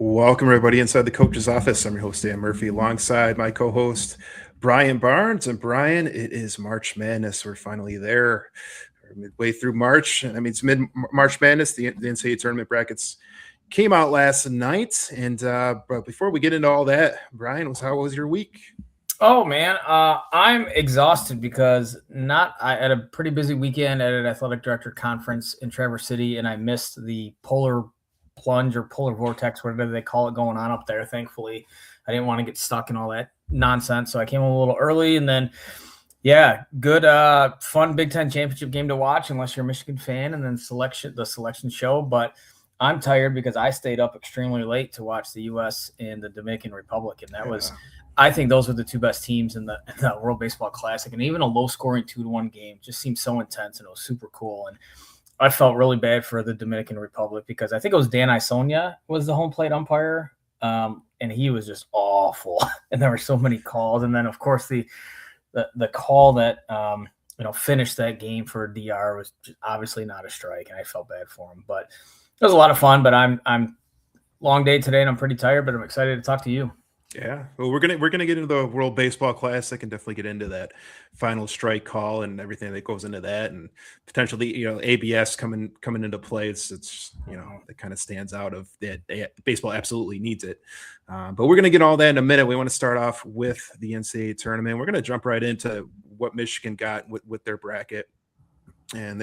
Welcome, everybody, inside the coach's office. I'm your host, Dan Murphy, alongside my co host, Brian Barnes. And Brian, it is March Madness. We're finally there. We're midway through March. And I mean, it's mid March Madness. The NCAA tournament brackets came out last night. And but before we get into all that, Brian, how was your week? Oh man, I'm exhausted because I had a pretty busy weekend at an athletic director conference in Traverse City, and I missed the polar plunge or polar vortex, whatever they call it, going on up there. Thankfully, I didn't want to get stuck in all that nonsense, so I came home a little early, and then good, fun Big Ten championship game to watch, unless you're a Michigan fan, and then the selection show, but. I'm tired because I stayed up extremely late to watch the U.S. and the Dominican Republic, and I think those were the two best teams in the World Baseball Classic, and even a low-scoring 2-1 game just seemed so intense, and it was super cool. And I felt really bad for the Dominican Republic because I think it was Dan Isonia was the home plate umpire, and he was just awful, and there were so many calls. And then, of course, the call that finished that game for DR was obviously not a strike, and I felt bad for him. But it was a lot of fun. But I'm long day today, and I'm pretty tired, but I'm excited to talk to you. Yeah, well, we're gonna get into the World Baseball Classic and definitely get into that final strike call and everything that goes into that, and potentially ABS coming into play. It's it kind of stands out of that. Baseball absolutely needs it, but we're gonna get all that in a minute. We want to start off with the NCAA tournament. We're gonna jump right into what Michigan got with their bracket, and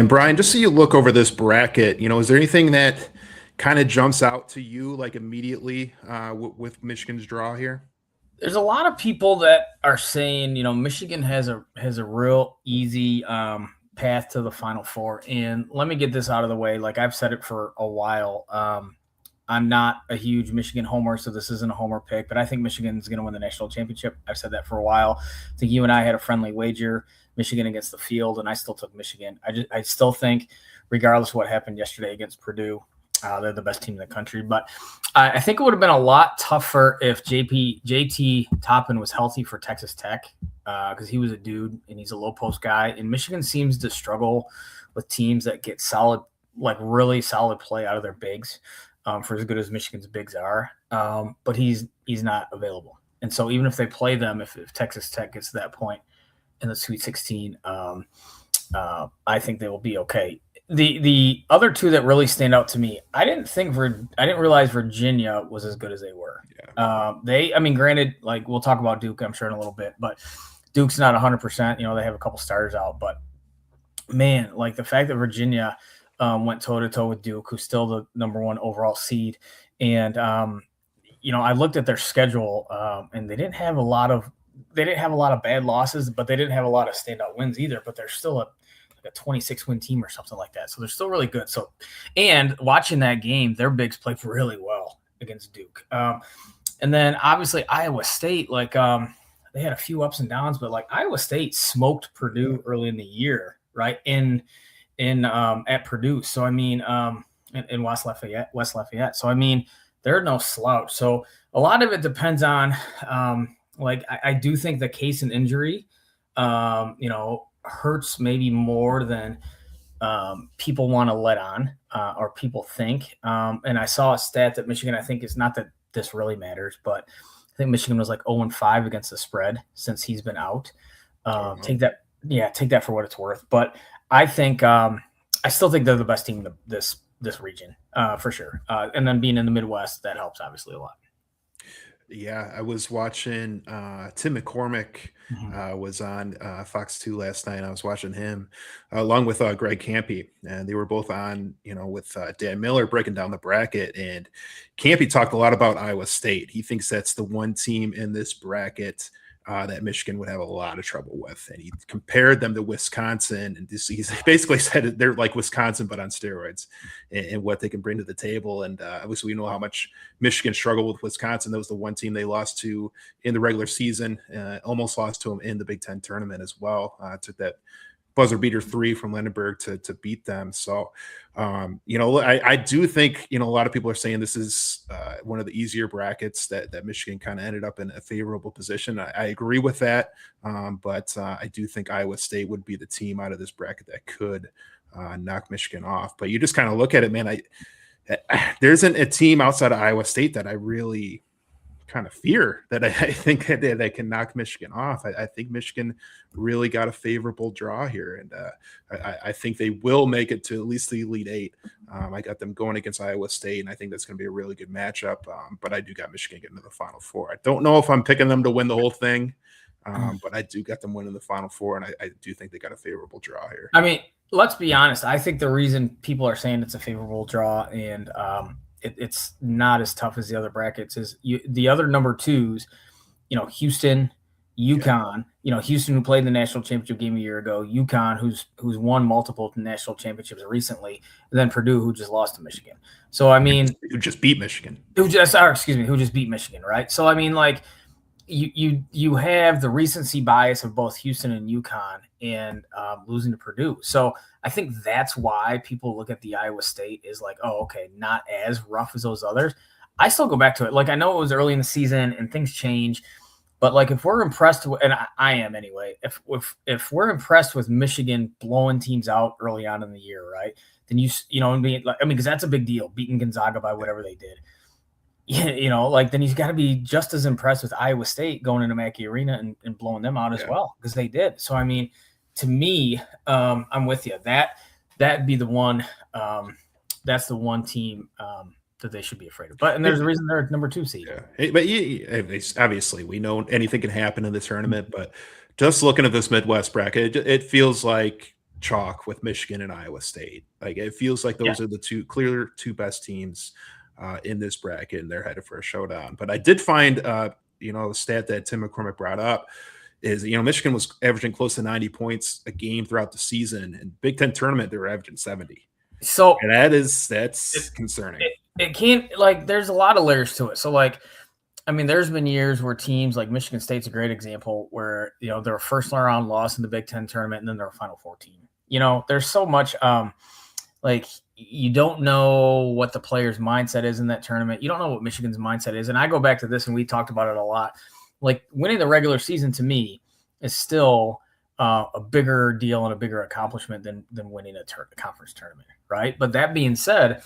Brian, just so you look over this bracket, is there anything that kind of jumps out to you like immediately with Michigan's draw here? There's a lot of people that are saying, Michigan has a real easy path to the Final Four. And let me get this out of the way. Like I've said it for a while. I'm not a huge Michigan homer, so this isn't a homer pick, but I think Michigan's going to win the national championship. I've said that for a while. I think you and I had a friendly wager, Michigan against the field, and I still took Michigan. I still think, regardless of what happened yesterday against Purdue, they're the best team in the country. But I think it would have been a lot tougher if JT Toppin was healthy for Texas Tech because he was a dude and he's a low post guy. And Michigan seems to struggle with teams that get solid, like really solid play out of their bigs for as good as Michigan's bigs are. But he's not available. And so even if they play them, if Texas Tech gets to that point in the Sweet 16, I think they will be okay. The other two that really stand out to me, I didn't realize Virginia was as good as they were. Yeah. Granted, like we'll talk about Duke, I'm sure in a little bit, but Duke's not 100%. They have a couple starters out, but man, like the fact that Virginia went toe to toe with Duke, who's still the number one overall seed, and I looked at their schedule, and they didn't have a lot of bad losses, but they didn't have a lot of standout wins either. But they're still a 26-win team or something like that. So they're still really good. So, and watching that game, their bigs played really well against Duke. And then obviously Iowa State, they had a few ups and downs, but like Iowa State smoked Purdue early in the year, right? At Purdue. So, in West Lafayette. So, they're no slouch. So a lot of it depends on, I do think the case and injury, hurts maybe more than people want to let on or people think. And I saw a stat that Michigan, I think it's not that this really matters, but I think Michigan was like 0-5 against the spread since he's been out. Take that for what it's worth. But I think I still think they're the best team in this region for sure. And then being in the Midwest, that helps obviously a lot. Yeah, I was watching Tim McCormick was on Fox 2 last night. I was watching him along with Greg Campy, and they were both on, with Dan Miller breaking down the bracket. And Campy talked a lot about Iowa State. He thinks that's the one team in this bracket that Michigan would have a lot of trouble with. And he compared them to Wisconsin. And he basically said they're like Wisconsin, but on steroids and what they can bring to the table. And obviously we know how much Michigan struggled with Wisconsin. That was the one team they lost to in the regular season, almost lost to them in the Big Ten tournament as well. Took that buzzer beater 3 from Lindenberg to beat them. So, I do think, a lot of people are saying this is one of the easier brackets that Michigan kind of ended up in a favorable position. I agree with that. But I do think Iowa State would be the team out of this bracket that could knock Michigan off. But you just kind of look at it, man. There isn't a team outside of Iowa State that I really kind of fear that I think that they can knock Michigan off. I think Michigan really got a favorable draw here, and I think they will make it to at least the Elite Eight. I got them going against Iowa State, and I think that's going to be a really good matchup. But I do got Michigan getting to the Final Four. I don't know if I'm picking them to win the whole thing, but I do got them winning the Final Four, and I do think they got a favorable draw here. I mean, let's be honest. I think the reason people are saying it's a favorable draw and it's not as tough as the other brackets is the other number twos, Houston, UConn, Houston, who played in the national championship game a year ago, UConn, who's won multiple national championships recently, and then Purdue, who just lost to Michigan. So, I mean, who just beat Michigan. Who just beat Michigan, right? So, I mean, like, you have the recency bias of both Houston and UConn and losing to Purdue. So I think that's why people look at the Iowa State is like, oh, okay, not as rough as those others. I still go back to it. Like, I know it was early in the season and things change, but like if we're impressed with, and I am anyway, if we're impressed with Michigan blowing teams out early on in the year, right? Then because that's a big deal, beating Gonzaga by whatever they did. Then he's got to be just as impressed with Iowa State going into Mackey Arena and blowing them out as well, because they did. So, I mean, to me, I'm with you. That'd be the one. That's the one team that they should be afraid of. And there's a reason they're number 2 seed. Yeah. But obviously, we know anything can happen in the tournament. But just looking at this Midwest bracket, it feels like chalk with Michigan and Iowa State. Like, it feels like those are the two best teams in this bracket, and they're headed for a showdown. But I did find, the stat that Tim McCormick brought up is, Michigan was averaging close to 90 points a game throughout the season, and Big Ten tournament they were averaging 70. So and that's concerning. It can't, like, there's a lot of layers to it. So, like, I mean, there's been years where teams like Michigan State's a great example where, they're a first round loss in the Big Ten tournament and then they're a Final Four team. There's so much, like, you don't know what the player's mindset is in that tournament. You don't know what Michigan's mindset is. And I go back to this, and we talked about it a lot. Like, winning the regular season to me is still a bigger deal and a bigger accomplishment than winning a conference tournament, right? But that being said,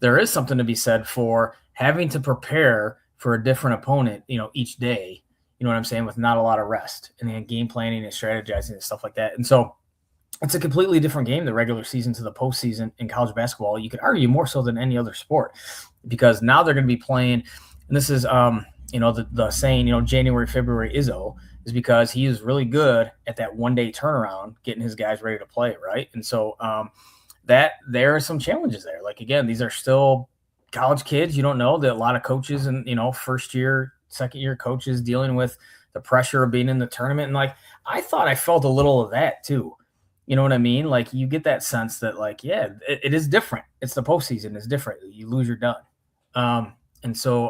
there is something to be said for having to prepare for a different opponent, each day, you know what I'm saying, with not a lot of rest and then game planning and strategizing and stuff like that. And so it's a completely different game, the regular season to the postseason in college basketball. You could argue more so than any other sport, because now they're going to be playing, and this is, the saying, January, February Izzo, is because he is really good at that one-day turnaround, getting his guys ready to play, right? And so that there are some challenges there. Like, again, these are still college kids. You don't know that a lot of coaches and, first-year, second-year coaches dealing with the pressure of being in the tournament. And, like, I thought I felt a little of that too. You know what I mean? Like, you get that sense that, like, it is different. It's the postseason. It's different. You lose, you're done. And so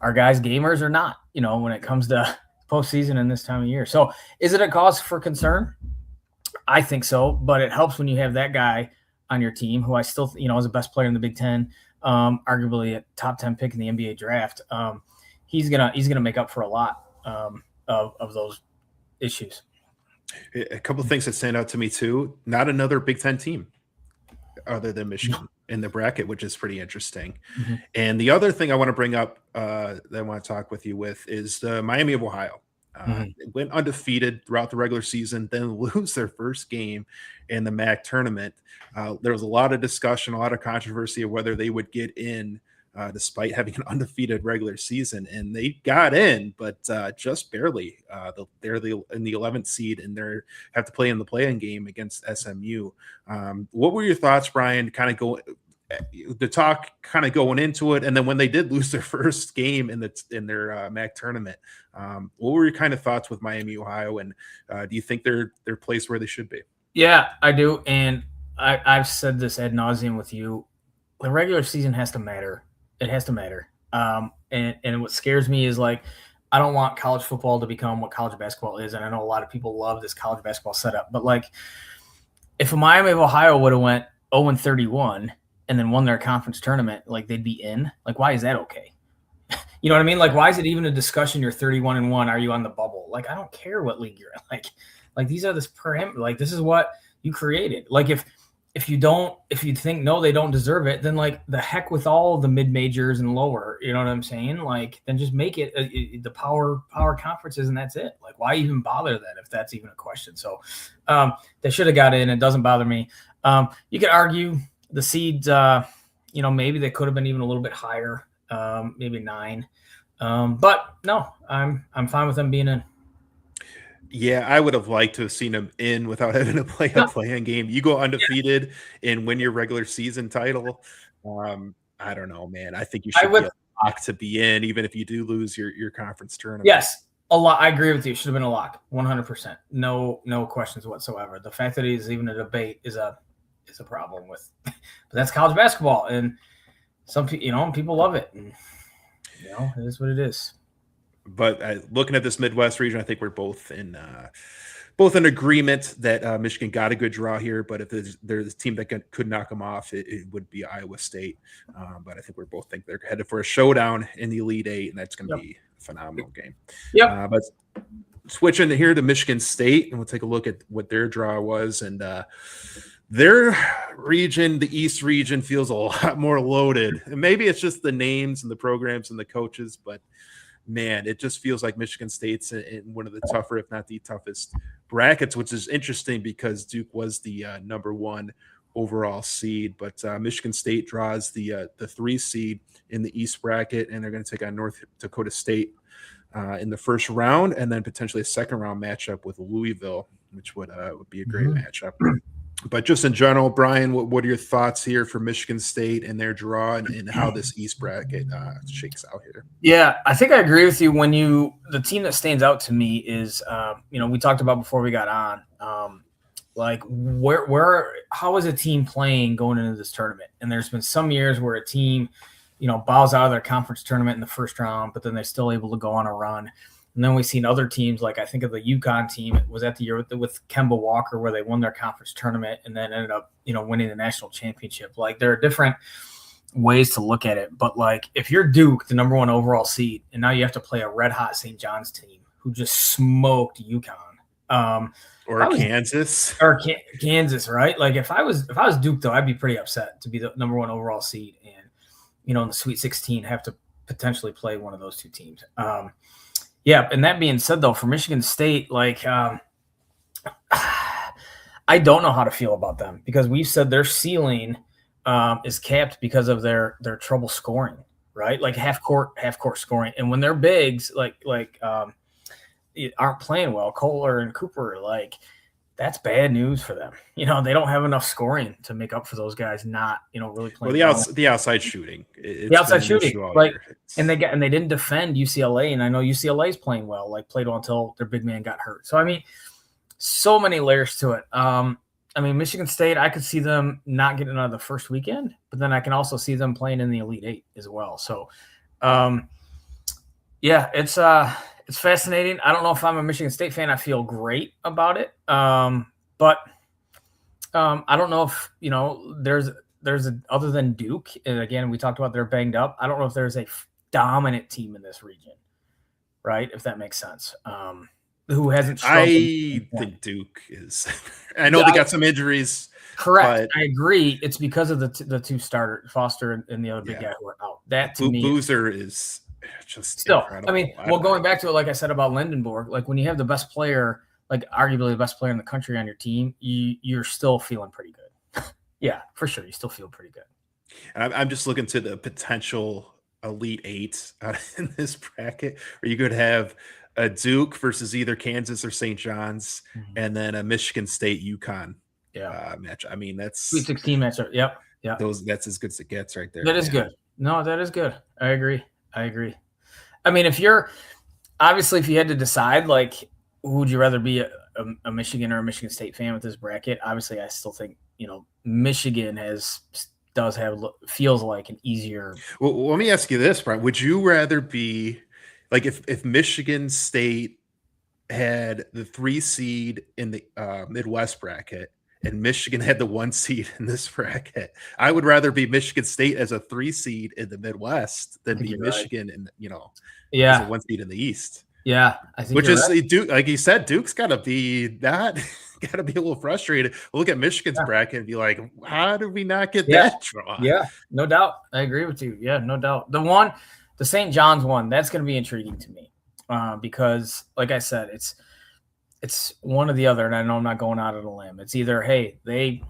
our guys, gamers or not, when it comes to postseason in this time of year. So is it a cause for concern? I think so, but it helps when you have that guy on your team who I still, is the best player in the Big Ten, arguably a top 10 pick in the NBA draft. He's gonna make up for a lot of those issues. A couple of things that stand out to me too. Not another Big Ten team other than Michigan in the bracket, which is pretty interesting. Mm-hmm. And the other thing I want to bring up that I want to talk with you with is the Miami of Ohio. Went undefeated throughout the regular season, then lose their first game in the MAC tournament. There was a lot of discussion, a lot of controversy of whether they would get in despite having an undefeated regular season, and they got in, but just barely. They're in the 11th seed, and they have to play in the play-in game against SMU. What were your thoughts, Brian? Kind of going into it, and then when they did lose their first game in their MAC tournament, what were your kind of thoughts with Miami, Ohio, and do you think they're placed where they should be? Yeah, I do, and I've said this ad nauseum with you. The regular season has to matter. It has to matter. And what scares me is, like, I don't want college football to become what college basketball is. And I know a lot of people love this college basketball setup, but, like, if Miami of Ohio would have went 0-31 and then won their conference tournament, like, they'd be in. Like, why is that okay? You know what I mean? Like, why is it even a discussion? You're 31-1. Are you on the bubble? Like, I don't care what league you're in. Like these are this parameter. Like, this is what you created. Like, if you think no, they don't deserve it, then like the heck with all the mid majors and lower. You know what I'm saying? Like then just make it the power conferences and that's it. Like why even bother then if that's even a question? So they should have got in. It doesn't bother me. You could argue the seeds. Maybe they could have been even a little bit higher, maybe 9. But no, I'm fine with them being in. Yeah, I would have liked to have seen him in without having to play a No, play-in game. You go undefeated and win your regular season title. I don't know, man. I think you I should be would. a lock to be in, even if you do lose your conference tournament. Yes, a lot. I agree with you. It should have been a lock, 100%. No questions whatsoever. The fact that he's even a debate is a problem with. But that's college basketball, and some people love it. And, it is what it is. But looking at this Midwest region, I think we're both in agreement that Michigan got a good draw here. But if there's a team that could knock them off, it would be Iowa State. But I think we both think they're headed for a showdown in the Elite Eight, and that's going to be a phenomenal game. Yep. But switching here to Michigan State, and we'll take a look at what their draw was. And their region, the East region, feels a lot more loaded. And maybe it's just the names and the programs and the coaches, but man, it just feels like Michigan State's in one of the tougher, if not the toughest brackets, which is interesting because Duke was the number 1 overall seed, but Michigan State draws the 3 seed in the East bracket, and they're going to take on North Dakota State in the first round, and then potentially a second round matchup with Louisville, which would be a great matchup. But just in general, Brian, what are your thoughts here for Michigan State and their draw and how this East bracket shakes out here? Yeah, I think I agree with you. The team that stands out to me is, we talked about before we got on, how is a team playing going into this tournament? And there's been some years where a team, bows out of their conference tournament in the first round, but then they're still able to go on a run. And then we've seen other teams, like I think of the UConn team. It was that the year with Kemba Walker where they won their conference tournament and then ended up, winning the national championship. Like there are different ways to look at it. But like if you're Duke, the number 1 overall seed, and now you have to play a red hot St. John's team who just smoked UConn. Kansas. Or Kansas, right? Like if I was Duke though, I'd be pretty upset to be the number 1 overall seed and, in the Sweet 16 have to potentially play one of those 2 teams. Yeah, and that being said, though, for Michigan State, like I don't know how to feel about them because we've said their ceiling is capped because of their trouble scoring, right? Like half court scoring, and when they're bigs, aren't playing well, Kohler and Cooper, like that's bad news for them. They don't have enough scoring to make up for those guys not, really playing. Well, the outside shooting, the outside shooting, right? And they didn't defend UCLA, and I know UCLA is playing well, like played well until their big man got hurt. So I mean, so many layers to it. Michigan State, I could see them not getting out of the first weekend, but then I can also see them playing in the Elite Eight as well. So, it's fascinating. I don't know if I'm a Michigan State fan. I feel great about it. But I don't know if, there's other than Duke. And again, we talked about they're banged up. I don't know if there's a dominant team in this region, right? If that makes sense. Who hasn't struggled. I think Duke is. I know they got some injuries. Correct. I agree. It's because of the 2 starters, Foster and the other big guy who are out. That to me, Boozer is just still incredible. Going back to it, like I said about Lindenborg, like when you have the best player, like arguably the best player in the country on your team, you're still feeling pretty good. Yeah, for sure. You still feel pretty good. I'm just looking to the potential Elite Eight in this bracket where you could have a Duke versus either Kansas or St. John's, and then a Michigan State UConn match. I mean, that's Sweet 16 matchup. Yep. Yeah. That's as good as it gets right there. That is good. No, that is good. I agree. I mean, if you had to decide, like, who would you rather be a Michigan or a Michigan State fan with this bracket? Obviously, I still think, Michigan feels like an easier. Well, let me ask you this, Brian. Would you rather be like if Michigan State had the 3 seed in the Midwest bracket and Michigan had the 1 seed in this bracket? I would rather be Michigan State as a 3 seed in the Midwest than be Michigan and as a 1 seed in the East. Yeah, I think Which you're is right. Duke, like you said, Duke's got to be that, got to be a little frustrated. Look at Michigan's Yeah, bracket and be like, how did we not get yeah, that draw? yeah, no doubt. I agree with you. Yeah, no doubt. The St. John's one, that's going to be intriguing to me because, like I said, it's one or the other, and I know I'm not going out on a limb. It's either hey they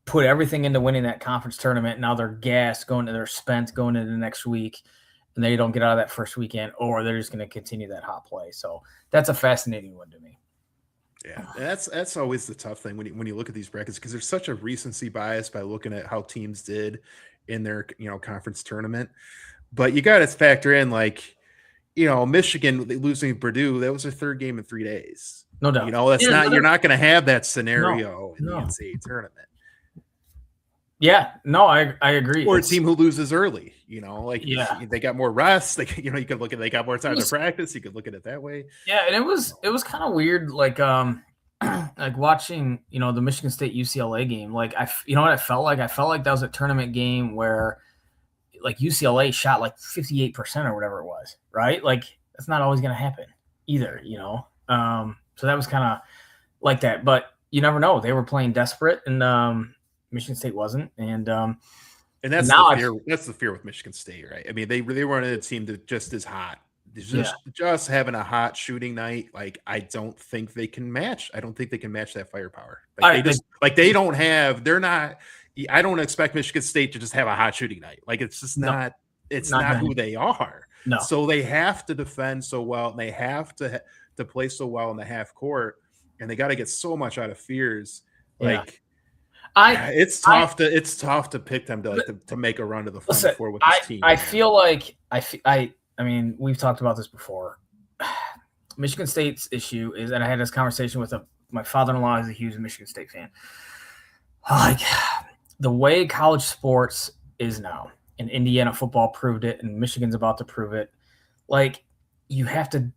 put everything into winning that conference tournament. Now they're gassed they're spent going into the next week, and they don't get out of that first weekend, or they're just going to continue that hot play. So that's a fascinating one to me. Yeah, that's always the tough thing when you look at these brackets because there's such a recency bias by looking at how teams did in their conference tournament. But you got to factor in like Michigan losing to Purdue, that was their third game in 3 days. No doubt. That's Yeah, not no you're doubt. not going to have that No, scenario in the no. NCAA tournament. Yeah, no, I agree. Or a team who loses early, like Yeah, they got more rest. They, you could look at they got more time to was, practice. You could look at it that way. yeah, and it was kind of weird, like like watching the Michigan State UCLA game. Like what I felt like. I felt like that was a tournament game where like UCLA shot like 58% or whatever it was, right? Like that's not always going to happen either. So that was kind of like that, but you never know. They were playing desperate, and Michigan State wasn't, and that's now the fear. That's the fear with Michigan State, right? I mean, they wanted a team that just as hot, just having a hot shooting night. Like I don't think they can match. I don't think they can match that firepower. Like they don't have. They're not. I don't expect Michigan State to just have a hot shooting night. Like it's just not. It's not who they are. No. So they have to defend so well, and they have to play so well in the half court, and they got to get so much out of fears. Like. It's tough to pick them to make a run to the Final Four with this team. I feel like I mean we've talked about this before. Michigan State's issue is, and I had this conversation with my father-in-law is a huge Michigan State fan. Like the way college sports is now, and Indiana football proved it, and Michigan's about to prove it. Like you have to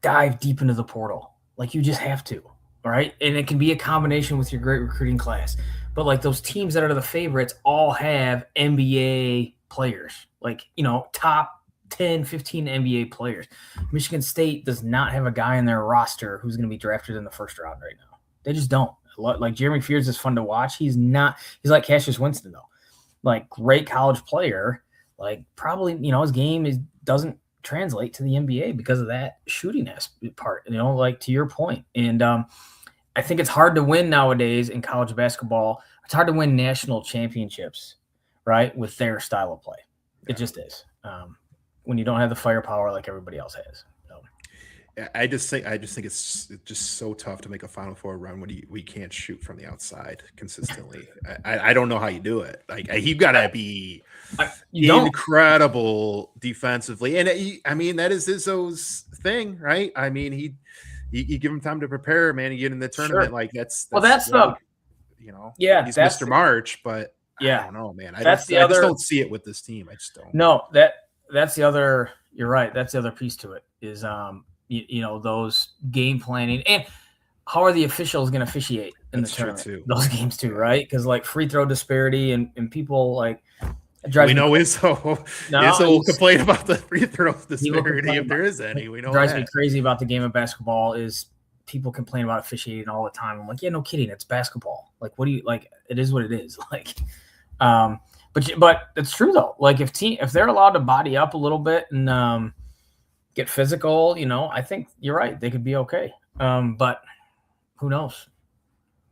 dive deep into the portal. Like you just have to. Right. And it can be a combination with your great recruiting class. But like those teams that are the favorites all have NBA players, like, top 10, 15 NBA players. Michigan State does not have a guy in their roster who's going to be drafted in the first round right now. They just don't. Like Jeremy Fears is fun to watch. He's like Cassius Winston, though. Like great college player. Like probably, his game doesn't translate to the NBA because of that shooting part, like to your point. And I think it's hard to win nowadays in college basketball. It's hard to win national championships, right, with their style of play. Yeah. It just is when you don't have the firepower like everybody else has. So. I just think it's just so tough to make a Final Four run when we can't shoot from the outside consistently. I don't know how you do it. Like you've got to be incredible defensively, and that is Izzo's thing, right? I mean you give him time to prepare, man. You get in the tournament, like that's he's Mr. March, but I don't know, man. I just don't see it with this team. I just don't. No, that's the other. You're right. That's the other piece to it is those game planning and how are the officials going to officiate in the tournament? Those games too, right? Because like free throw disparity and people like. We know Izzo will complain about the free throw disparity if there is any. We know drives me crazy about the game of basketball is people complain about officiating all the time. I'm like, yeah, no kidding, it's basketball. Like, what do you like? It is what it is. Like, but it's true though. Like, if they're allowed to body up a little bit and get physical, I think you're right. They could be okay. But who knows?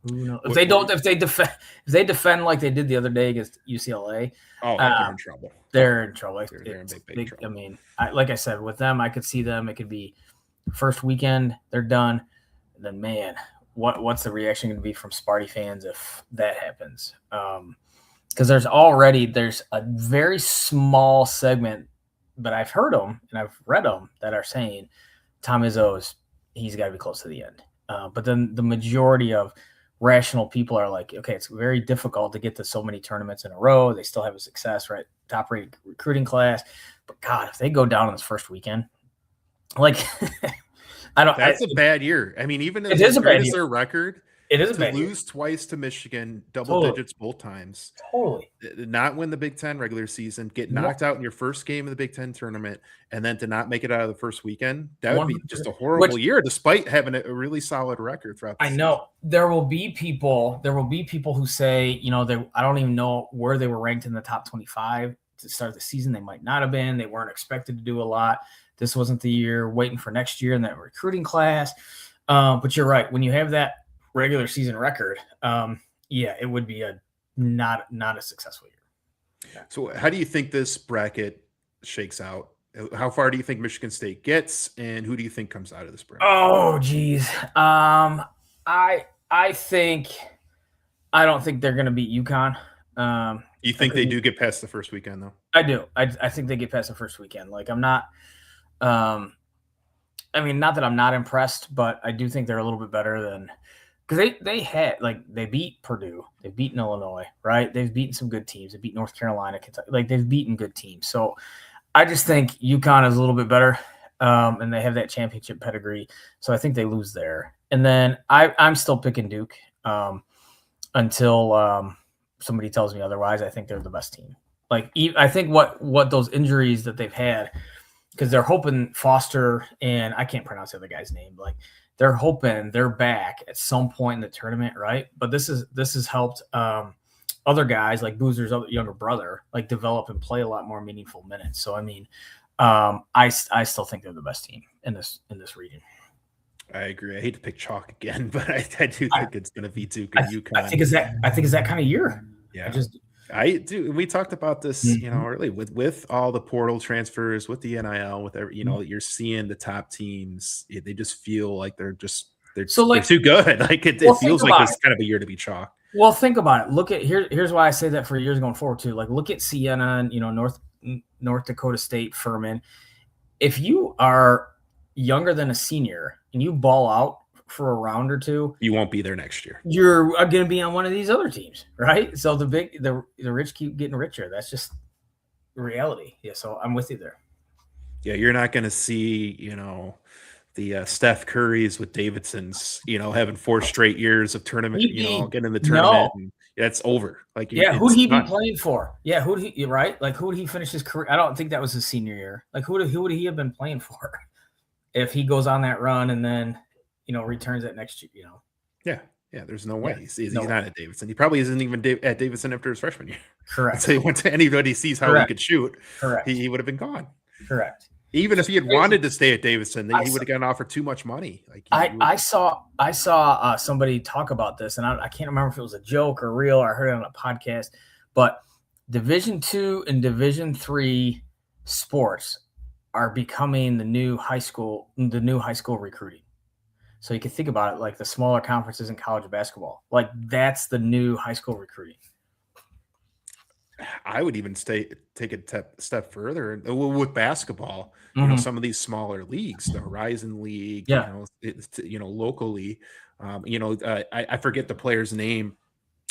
If they defend like they did the other day against UCLA, they're in trouble. They're in trouble. They're in big trouble. I mean, like I said, with them, I could see them. It could be first weekend, they're done. And then, man, what's the reaction going to be from Sparty fans if that happens? Because there's a very small segment, but I've heard them and I've read them that are saying Tom Izzo's he's got to be close to the end. But then the majority of rational people are like, okay, it's very difficult to get to so many tournaments in a row. They still have a success, right? Top rated recruiting class. But God, if they go down on this first weekend, like, that's a bad year. I mean, even as great as their record, It is a To bad year. lose twice to Michigan, double Totally. digits both times, Totally. not win the Big Ten regular season, get One- knocked out in your first game of the Big Ten tournament, and then to not make it out of the first weekend, that would be just 100%. a Which horrible year, despite having a really solid record throughout the I season. know there will be people who say, I don't even know where they were ranked in the top 25 to start the season. They might not have been. They weren't expected to do a lot. This wasn't the year, waiting for next year in that recruiting class. But you're right. When you have that regular season record, it would be a not a successful year. So, how do you think this bracket shakes out? How far do you think Michigan State gets, and who do you think comes out of this bracket? Oh, geez. I think I don't think they're going to beat UConn. You think they do get past the first weekend, though? I do. I think they get past the first weekend. Like, I'm not. I mean, not that I'm not impressed, but I do think they're a little bit better than, because they beat Purdue, they've beaten Illinois, right? They've beaten some good teams. They beat North Carolina, Kentucky. Like, they've beaten good teams. So I just think UConn is a little bit better, and they have that championship pedigree. So I think they lose there. And then I'm still picking Duke until somebody tells me otherwise. I think they're the best team. Like, I think what those injuries that they've had, because they're hoping Foster and I can't pronounce the other guy's name. Like, they're hoping they're back at some point in the tournament, right? But this has helped other guys like Boozer's other younger brother like develop and play a lot more meaningful minutes. So I mean, I still think they're the best team in this region. I agree. I hate to pick chalk again, but I do think it's going to be Duke and UConn. I think it's that kind of year. Yeah, I do. We talked about this, early with all the portal transfers, with the NIL, with every, you're seeing the top teams. They just feel like they're too good. Like it feels like it's kind of a year to be chalk. Well, think about it. Look at here's why I say that for years going forward too. Like, look at Siena and North Dakota State, Furman. If you are younger than a senior and you ball out for a round or two, you won't be there next year. You're going to be on one of these other teams, right? So the rich keep getting richer. That's just reality. Yeah, so I'm with you there. Yeah, you're not going to see, the Steph Currys with Davidson's, having 4 straight years of tournament, getting in the tournament. And that's over. Like, who'd he be playing for? Yeah, who'd he finish his career? I don't think that was his senior year. Like, who would he have been playing for if he goes on that run and then returns it next year, Yeah. There's no way. Yeah, he's not at Davidson. He probably isn't even at Davidson after his freshman year. Correct. So once anybody sees how he could shoot, correct, he would have been gone. Correct. Even if he had wanted to stay at Davidson, then he would have gotten offered too much money. Like, I saw somebody talk about this, and I can't remember if it was a joke or real, or I heard it on a podcast, but Division II and Division III sports are becoming the new high school recruiting. So you can think about it like the smaller conferences in college basketball. Like, that's the new high school recruiting. I would even take a step further with basketball. Some of these smaller leagues, the Horizon League, locally. I forget the player's name,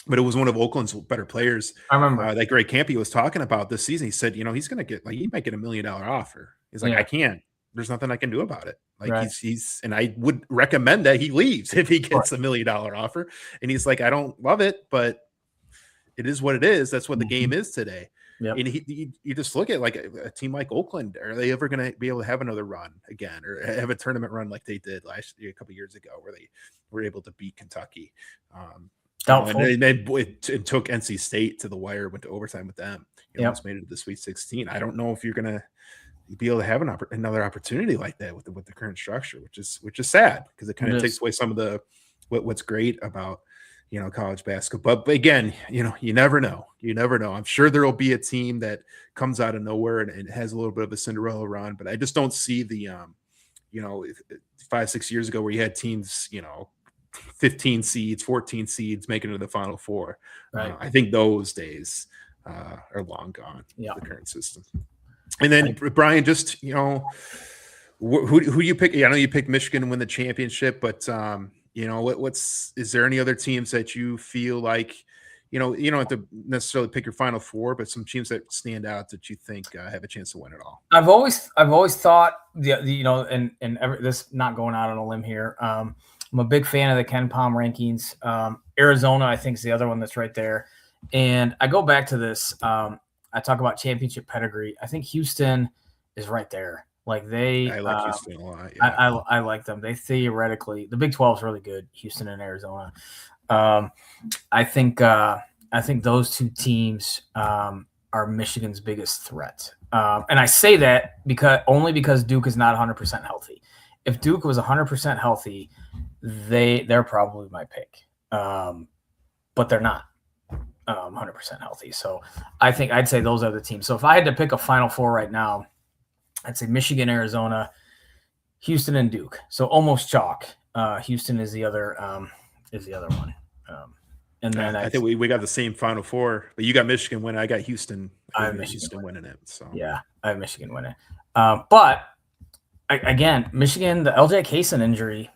but it was one of Oakland's better players. I remember that Greg Campy was talking about this season. He said, he's going to get he might get $1 million offer. He's like, I can't. There's nothing I can do about it. Like, right. he's and I would recommend that he leaves if he gets $1 million offer. And he's like, I don't love it, but it is what it is. That's what the game is today. Yep. And you just look at like a team like Oakland. Are they ever going to be able to have another run again, or have a tournament run like they did last year, a couple of years ago, where they were able to beat Kentucky? And they took NC State to the wire, went to overtime with them. Almost made it to the Sweet 16. I don't know if you're going to be able to have another opportunity like that with the current structure, which is sad, because it kind of takes away some of the what's great about college basketball. But again, you never know. I'm sure there will be a team that comes out of nowhere and has a little bit of a Cinderella run, but I just don't see the 5-6 years ago where you had teams 15 seeds, 14 seeds making it to the Final Four. Right. I think those days are long gone. The current system. And then Brian, just who you pick? I know you picked Michigan to win the championship, but is there any other teams that you feel like you don't have to necessarily pick your Final Four, but some teams that stand out that you think have a chance to win it all? I've always thought this not going out on a limb here, I'm a big fan of the Ken Palm rankings. Arizona, I think, is the other one that's right there. And I go back to this. I talk about championship pedigree. I think Houston is right there. Like I like Houston a lot. I like them. They theoretically, the Big 12 is really good. Houston and Arizona. I think those two teams are Michigan's biggest threat. And I say that because Duke is not 100% healthy. If Duke was 100% healthy, they're probably my pick. But they're not 100% healthy. So I think I'd say those are the teams. So if I had to pick a Final Four right now, I'd say Michigan, Arizona, Houston, and Duke. So almost chalk. Houston is the other one. And then I think we got the same Final Four, but you got Michigan winning. I got Houston. I have Michigan winning it. So yeah, I have Michigan winning. But again, Michigan, the LJ Kaysen injury.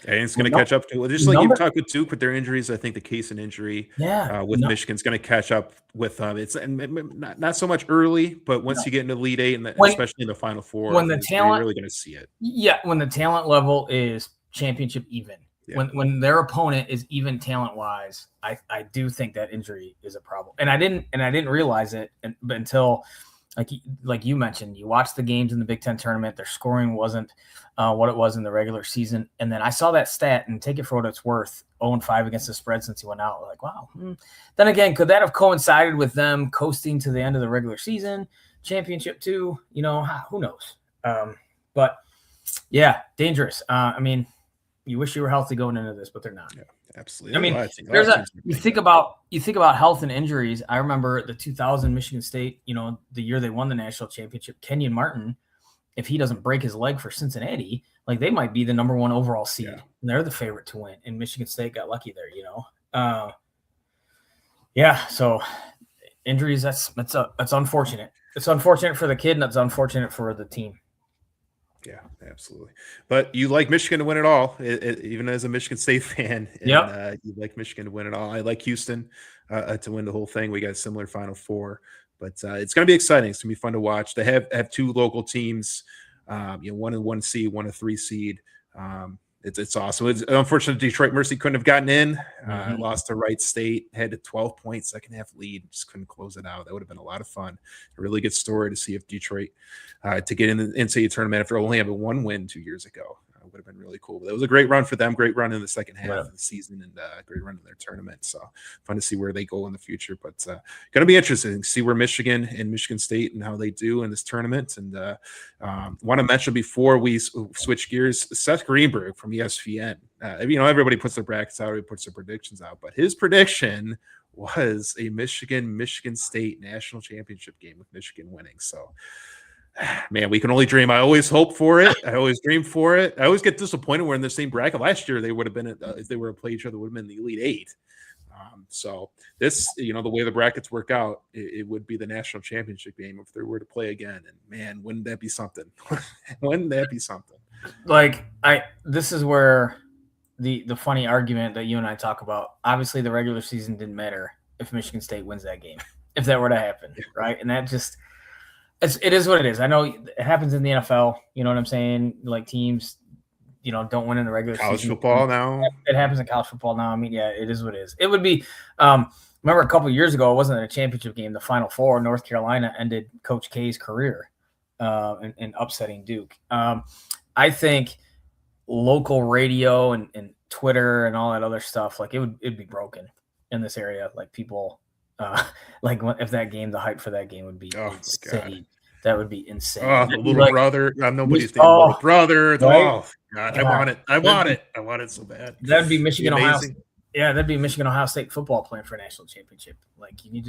And it's going to catch up to just like you talked with Duke with their injuries. I think the Kaysen injury with Michigan's going to catch up with them. It's not so much early, but once you get into the Elite Eight and especially in the Final Four, when the talent, you're really going to see it. Yeah, when the talent level is championship even. Yeah. When their opponent is even talent wise, I do think that injury is a problem. And I didn't realize it until like you mentioned, you watch the games in the Big Ten tournament, their scoring wasn't what it was in the regular season. And then I saw that stat, and take it for what it's worth, 0-5 against the spread since he went out. Like, wow. Then again, could that have coincided with them coasting to the end of the regular season, championship too? Who knows? But yeah, dangerous. I mean, you wish you were healthy going into this, but they're not. Yeah, absolutely. I mean, you think about health and injuries. I remember the 2000 Michigan State, the year they won the national championship, Kenyon Martin, if he doesn't break his leg for Cincinnati, like they might be the number 1 overall seed. Yeah. And they're the favorite to win. And Michigan State got lucky there, So injuries, that's unfortunate. It's unfortunate for the kid, and it's unfortunate for the team. Yeah, absolutely. But you like Michigan to win it all, even as a Michigan State fan. And, you like Michigan to win it all. I like Houston to win the whole thing. We got a similar Final Four, but it's going to be exciting. It's going to be fun to watch. They have 2 local teams, 1 seed, 1 3 seed. It's awesome. It's unfortunate Detroit Mercy couldn't have gotten in. Lost to Wright State, had a 12-point second half lead, just couldn't close it out. That would have been a lot of fun. A really good story to see if Detroit to get in the NCAA tournament after only having 1 win 2 years ago. Would have been really cool. But it was a great run for them, great run in the second half of the season, and great run in their tournament. So fun to see where they go in the future. But going to be interesting to see where Michigan and Michigan State and how they do in this tournament. And want to mention before we switch gears, Seth Greenberg from ESPN. Everybody puts their brackets out, everybody puts their predictions out, but his prediction was a Michigan State national championship game with Michigan winning. So man, we can only dream. I always hope for it. I always dream for it. I always get disappointed we're in the same bracket. Last year, they would have been, if they were to play each other, would have been the Elite Eight. So this, the way the brackets work out, it would be the national championship game if they were to play again. And man, wouldn't that be something? Wouldn't that be something? This is where the funny argument that you and I talk about, obviously the regular season didn't matter if Michigan State wins that game, if that were to happen, right? And that just, it is what it is. I know it happens in the NFL. You know what I'm saying? Like teams, don't win in the regular college season. Football now. It happens in college football now. I mean, yeah, it is what it is. It would be. Remember a couple of years ago, it wasn't a championship game. The Final Four, North Carolina ended Coach K's career in upsetting Duke. I think local radio and Twitter and all that other stuff, like it'd be broken in this area. Like people. If that game, the hype for that game would be insane. That would be insane. Oh, the little brother. Nobody's thinking little brother. Right? Oh, God. I want it. I want it so bad. That'd be Michigan, Ohio State. Yeah, that'd be Michigan, Ohio State football playing for a national championship. Like, you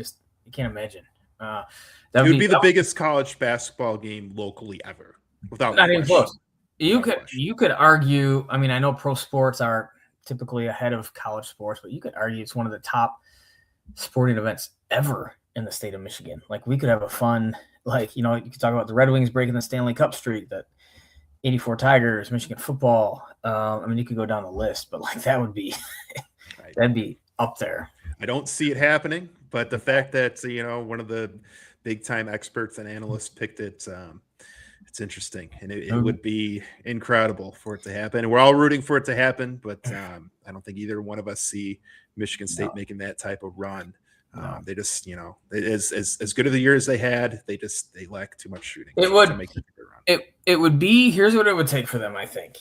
can't imagine. It would be the biggest college basketball game locally ever. Without not even close. You could argue, I mean, I know pro sports are typically ahead of college sports, but you could argue it's one of the top sporting events ever in the state of Michigan. Like, we could have a fun, you could talk about the Red Wings breaking the Stanley Cup streak, that 84 Tigers, Michigan football. I mean, you could go down the list, but that would be, that'd be up there. I don't see it happening, but the fact that, one of the big time experts and analysts picked it It's interesting, and it would be incredible for it to happen. And we're all rooting for it to happen, but I don't think either one of us see Michigan State making that type of run. They just, as good of the year as they had, they lack too much shooting to make that run. It would be, here's what it would take for them, I think.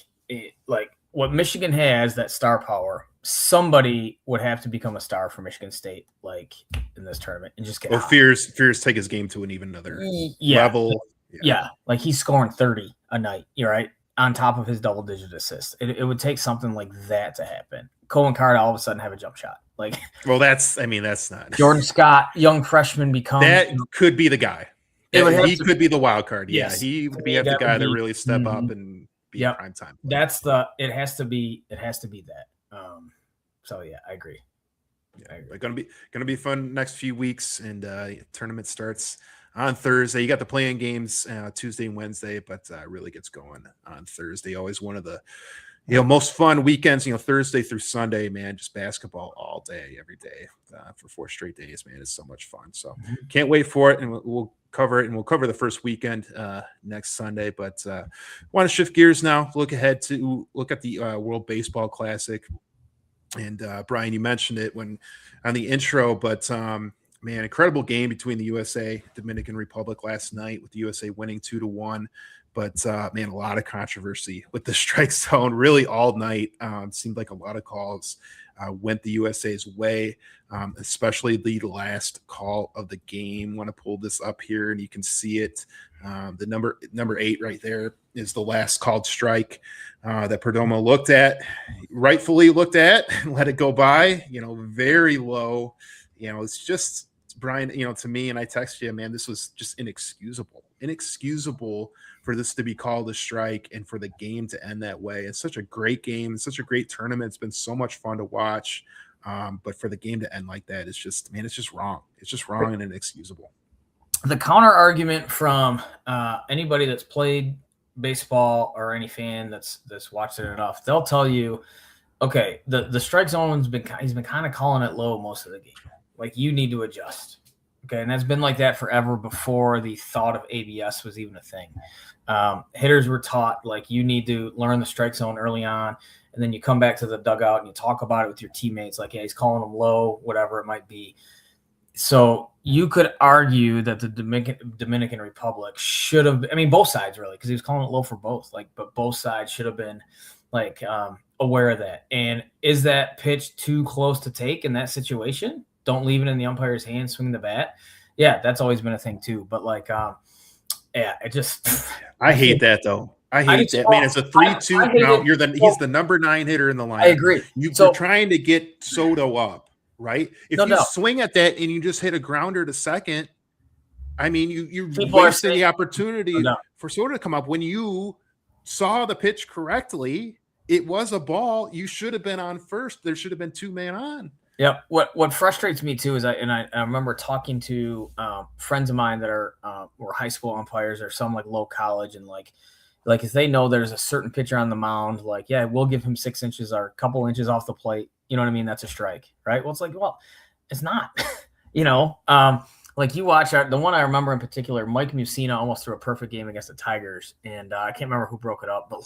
Like what Michigan has, that star power, somebody would have to become a star for Michigan State, like in this tournament, and just get Fears take his game to an even another level. Yeah, like he's scoring 30 a night, you're right, on top of his double-digit assists. It would take something like that to happen. Cohen Card all of a sudden have a jump shot. Like, well, that's not Jordan Scott, young freshman, could be the guy. He could be the wild card. Yes. Yeah, he would be the guy to really step up and be prime time. It has to be that. So yeah, I agree. Yeah, going to be fun next few weeks, and tournament starts on Thursday. You got the playing games Tuesday and Wednesday, but really gets going on Thursday. Always one of the most fun weekends. Thursday through Sunday, man, just basketball all day, every day for 4 straight days, man. It's so much fun. So can't wait for it, and we'll cover it, and we'll cover the first weekend next Sunday. But want to shift gears now. Look at the World Baseball Classic. And Brian, you mentioned it on the intro, but man, incredible game between the USA Dominican Republic last night, with the USA winning 2-1. But man, a lot of controversy with the strike zone really all night. It seemed like a lot of calls went the USA's way, especially the last call of the game. Want to pull this up here, and you can see it. The number 8 right there is the last called strike that Perdomo rightfully looked at, and let it go by. Very low. It's just, Brian. To me, and I text you, man, this was just inexcusable for this to be called a strike and for the game to end that way. It's such a great game, such a great tournament. It's been so much fun to watch. But for the game to end like that, it's just wrong. It's just wrong and inexcusable. The counter argument from anybody that's played baseball, or any fan that's watched it enough, they'll tell you, okay, the strike zone's he's been kind of calling it low most of the game. Like, you need to adjust. Okay, and that's been like that forever, before the thought of ABS was even a thing. Hitters were taught, like, you need to learn the strike zone early on, and then you come back to the dugout and you talk about it with your teammates, like, yeah, he's calling them low, whatever it might be. So you could argue that the Dominican Republic should have, both sides really, because he was calling it low for both, but both sides should have been aware of that. And is that pitch too close to take in that situation? Don't leave it in the umpire's hands, swing the bat. Yeah, that's always been a thing too. But it just. I hate that though. I hate that, man. It's a 3-2 count. He's the number 9 hitter in the line. I agree. You're trying to get Soto up, right? If you swing at that and you just hit a grounder to second, you're wasting the opportunity for Soto to come up. When you saw the pitch correctly, it was a ball. You should have been on first. There should have been 2 men on. Yep. What frustrates me too is I remember talking to friends of mine that were high school umpires, or some low college, and if they know there's a certain pitcher on the mound, yeah, we'll give him 6 inches or a couple inches off the plate. You know what I mean? That's a strike, right? Well, it's it's not. You watch the one I remember in particular, Mike Mussina almost threw a perfect game against the Tigers, and I can't remember who broke it up, but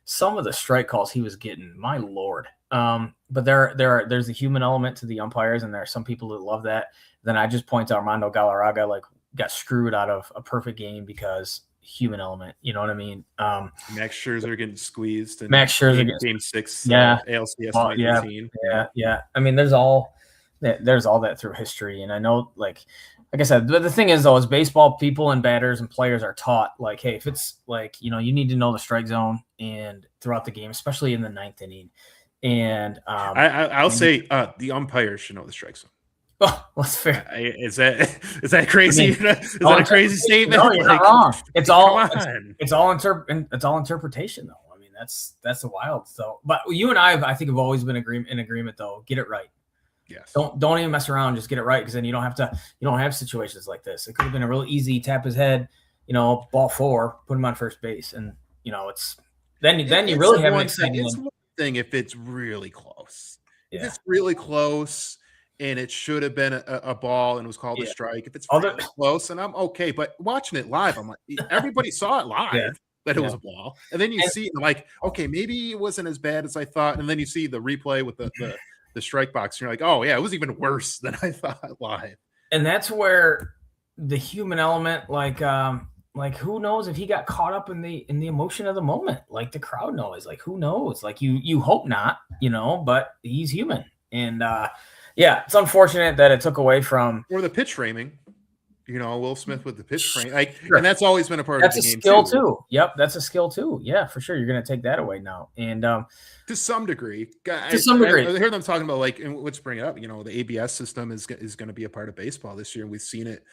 some of the strike calls he was getting, my Lord. But there's a human element to the umpires, and there are some people that love that. Then I just point to Armando Galarraga, got screwed out of a perfect game because human element. You know what I mean? Max Scherzer getting squeezed. And Max Scherzer game 6. ALCS 2018. Yeah. There's all that through history, and I know, like I said, the thing is though, is baseball people and batters and players are taught, hey, if it's you need to know the strike zone and throughout the game, especially in the 9th inning. And I'll say the umpires should know the strike zone. Oh, that's fair. Is that crazy? Is that a crazy statement? No, you're not wrong. It's all interpretation, though. That's the wild. So, but you and I think, have always been in agreement, though. Get it right. Yes. Don't even mess around. Just get it right, because then you don't have situations like this. It could have been a real easy tap his head, ball 4, put him on first base, and it's then you really have an exciting thing if it's really close. Yeah. If it's really close and it should have been a ball and was called a Yeah. strike. If it's Other really close, and I'm okay, but watching it live, I'm like, everybody saw it yeah, live that it yeah. was a ball, and then you And see it, and I'm like, okay, maybe it wasn't as bad as I thought, and then you see the replay with the strike box, and you're like, oh yeah, it was even worse than I thought live. and that's where the human element, like who knows if he got caught up in the emotion of the moment, like the crowd noise, like who knows, like you hope not, but he's human. And yeah, it's unfortunate that it took away from. Or the pitch framing. Will Smith with the pitch frame, like, Sure. and that's always been a part That's of the a game skill too. too. Yep, that's a skill too. Yeah, for sure. You're going to take that away now, and To some degree, to some degree, I hear them talking about, like, and let's bring it up. The ABS system is going to be a part of baseball this year, and we've seen it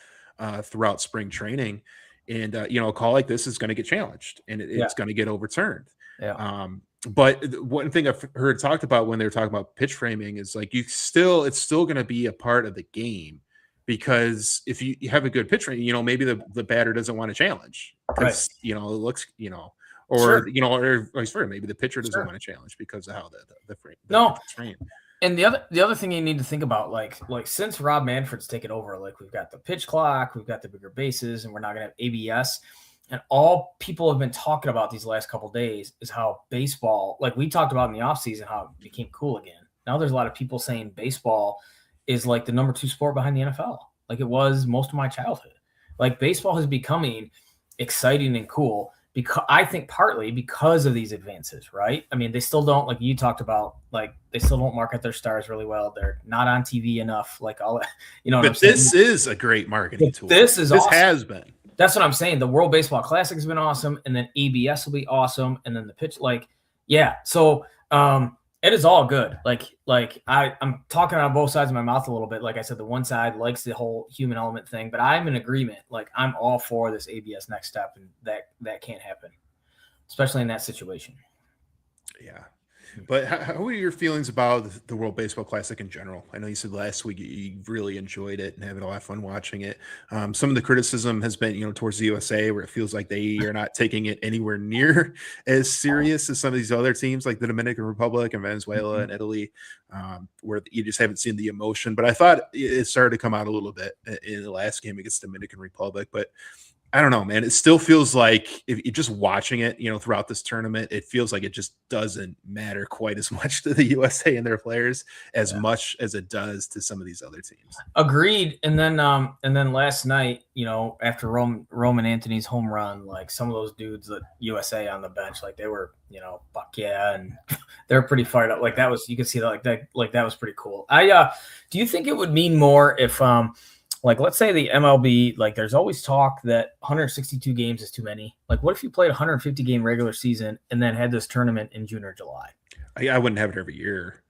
throughout spring training. And a call like this is going to get challenged, and it's going to get overturned. Yeah. But one thing I've heard talked about when they're talking about pitch framing is like it's still going to be a part of the game, because if you have a good pitch frame, maybe the batter doesn't want to challenge because it looks or Sure. or vice versa. Maybe the pitcher doesn't Sure. want to challenge because of how the frame. No. Frame. And the other thing you need to think about, like since Rob Manfred's taken over, like we've got the pitch clock, we've got the bigger bases, and we're not going to have ABS. And all people have been talking about these last couple of days is how baseball, like we talked about in the offseason, how it became cool again. Now there's a lot of people saying baseball is like the number 2 sport behind the NFL, like it was most of my childhood. Like baseball is becoming exciting and cool, because I think partly because of these advances, right? I mean, they still don't, like you talked about, like they still don't market their stars really well. They're not on TV enough. Like all, But this is a great marketing tool. This awesome. Has been. That's what I'm saying. The World Baseball Classic has been awesome, and then ABS will be awesome, and then the pitch, yeah. So it is all good. Like I'm talking on both sides of my mouth a little bit. Like I said, the one side likes the whole human element thing, but I'm in agreement. Like I'm all for this ABS next step, and that can't happen, especially in that situation. Yeah. But how are your feelings about the World Baseball Classic in general? I know you said last week you really enjoyed it and having a lot of fun watching it. Some of the criticism has been, towards the USA, where it feels like they are not taking it anywhere near as serious as some of these other teams like the Dominican Republic and Venezuela and Italy, where you just haven't seen the emotion. But I thought it started to come out a little bit in the last game against Dominican Republic. But I don't know, man. It still feels like if you're just watching it, throughout this tournament, it feels like it just doesn't matter quite as much to the USA and their players as much as it does to some of these other teams. Agreed. And then last night, after Roman Anthony's home run, like some of those dudes that USA on the bench, like they were, fuck yeah, and they're pretty fired up. Like that was, you could see that, that was pretty cool. Do you think it would mean more if like, let's say the MLB, like there's always talk that 162 games is too many. Like, what if you played a 150 game regular season and then had this tournament in June or July? I wouldn't have it every year.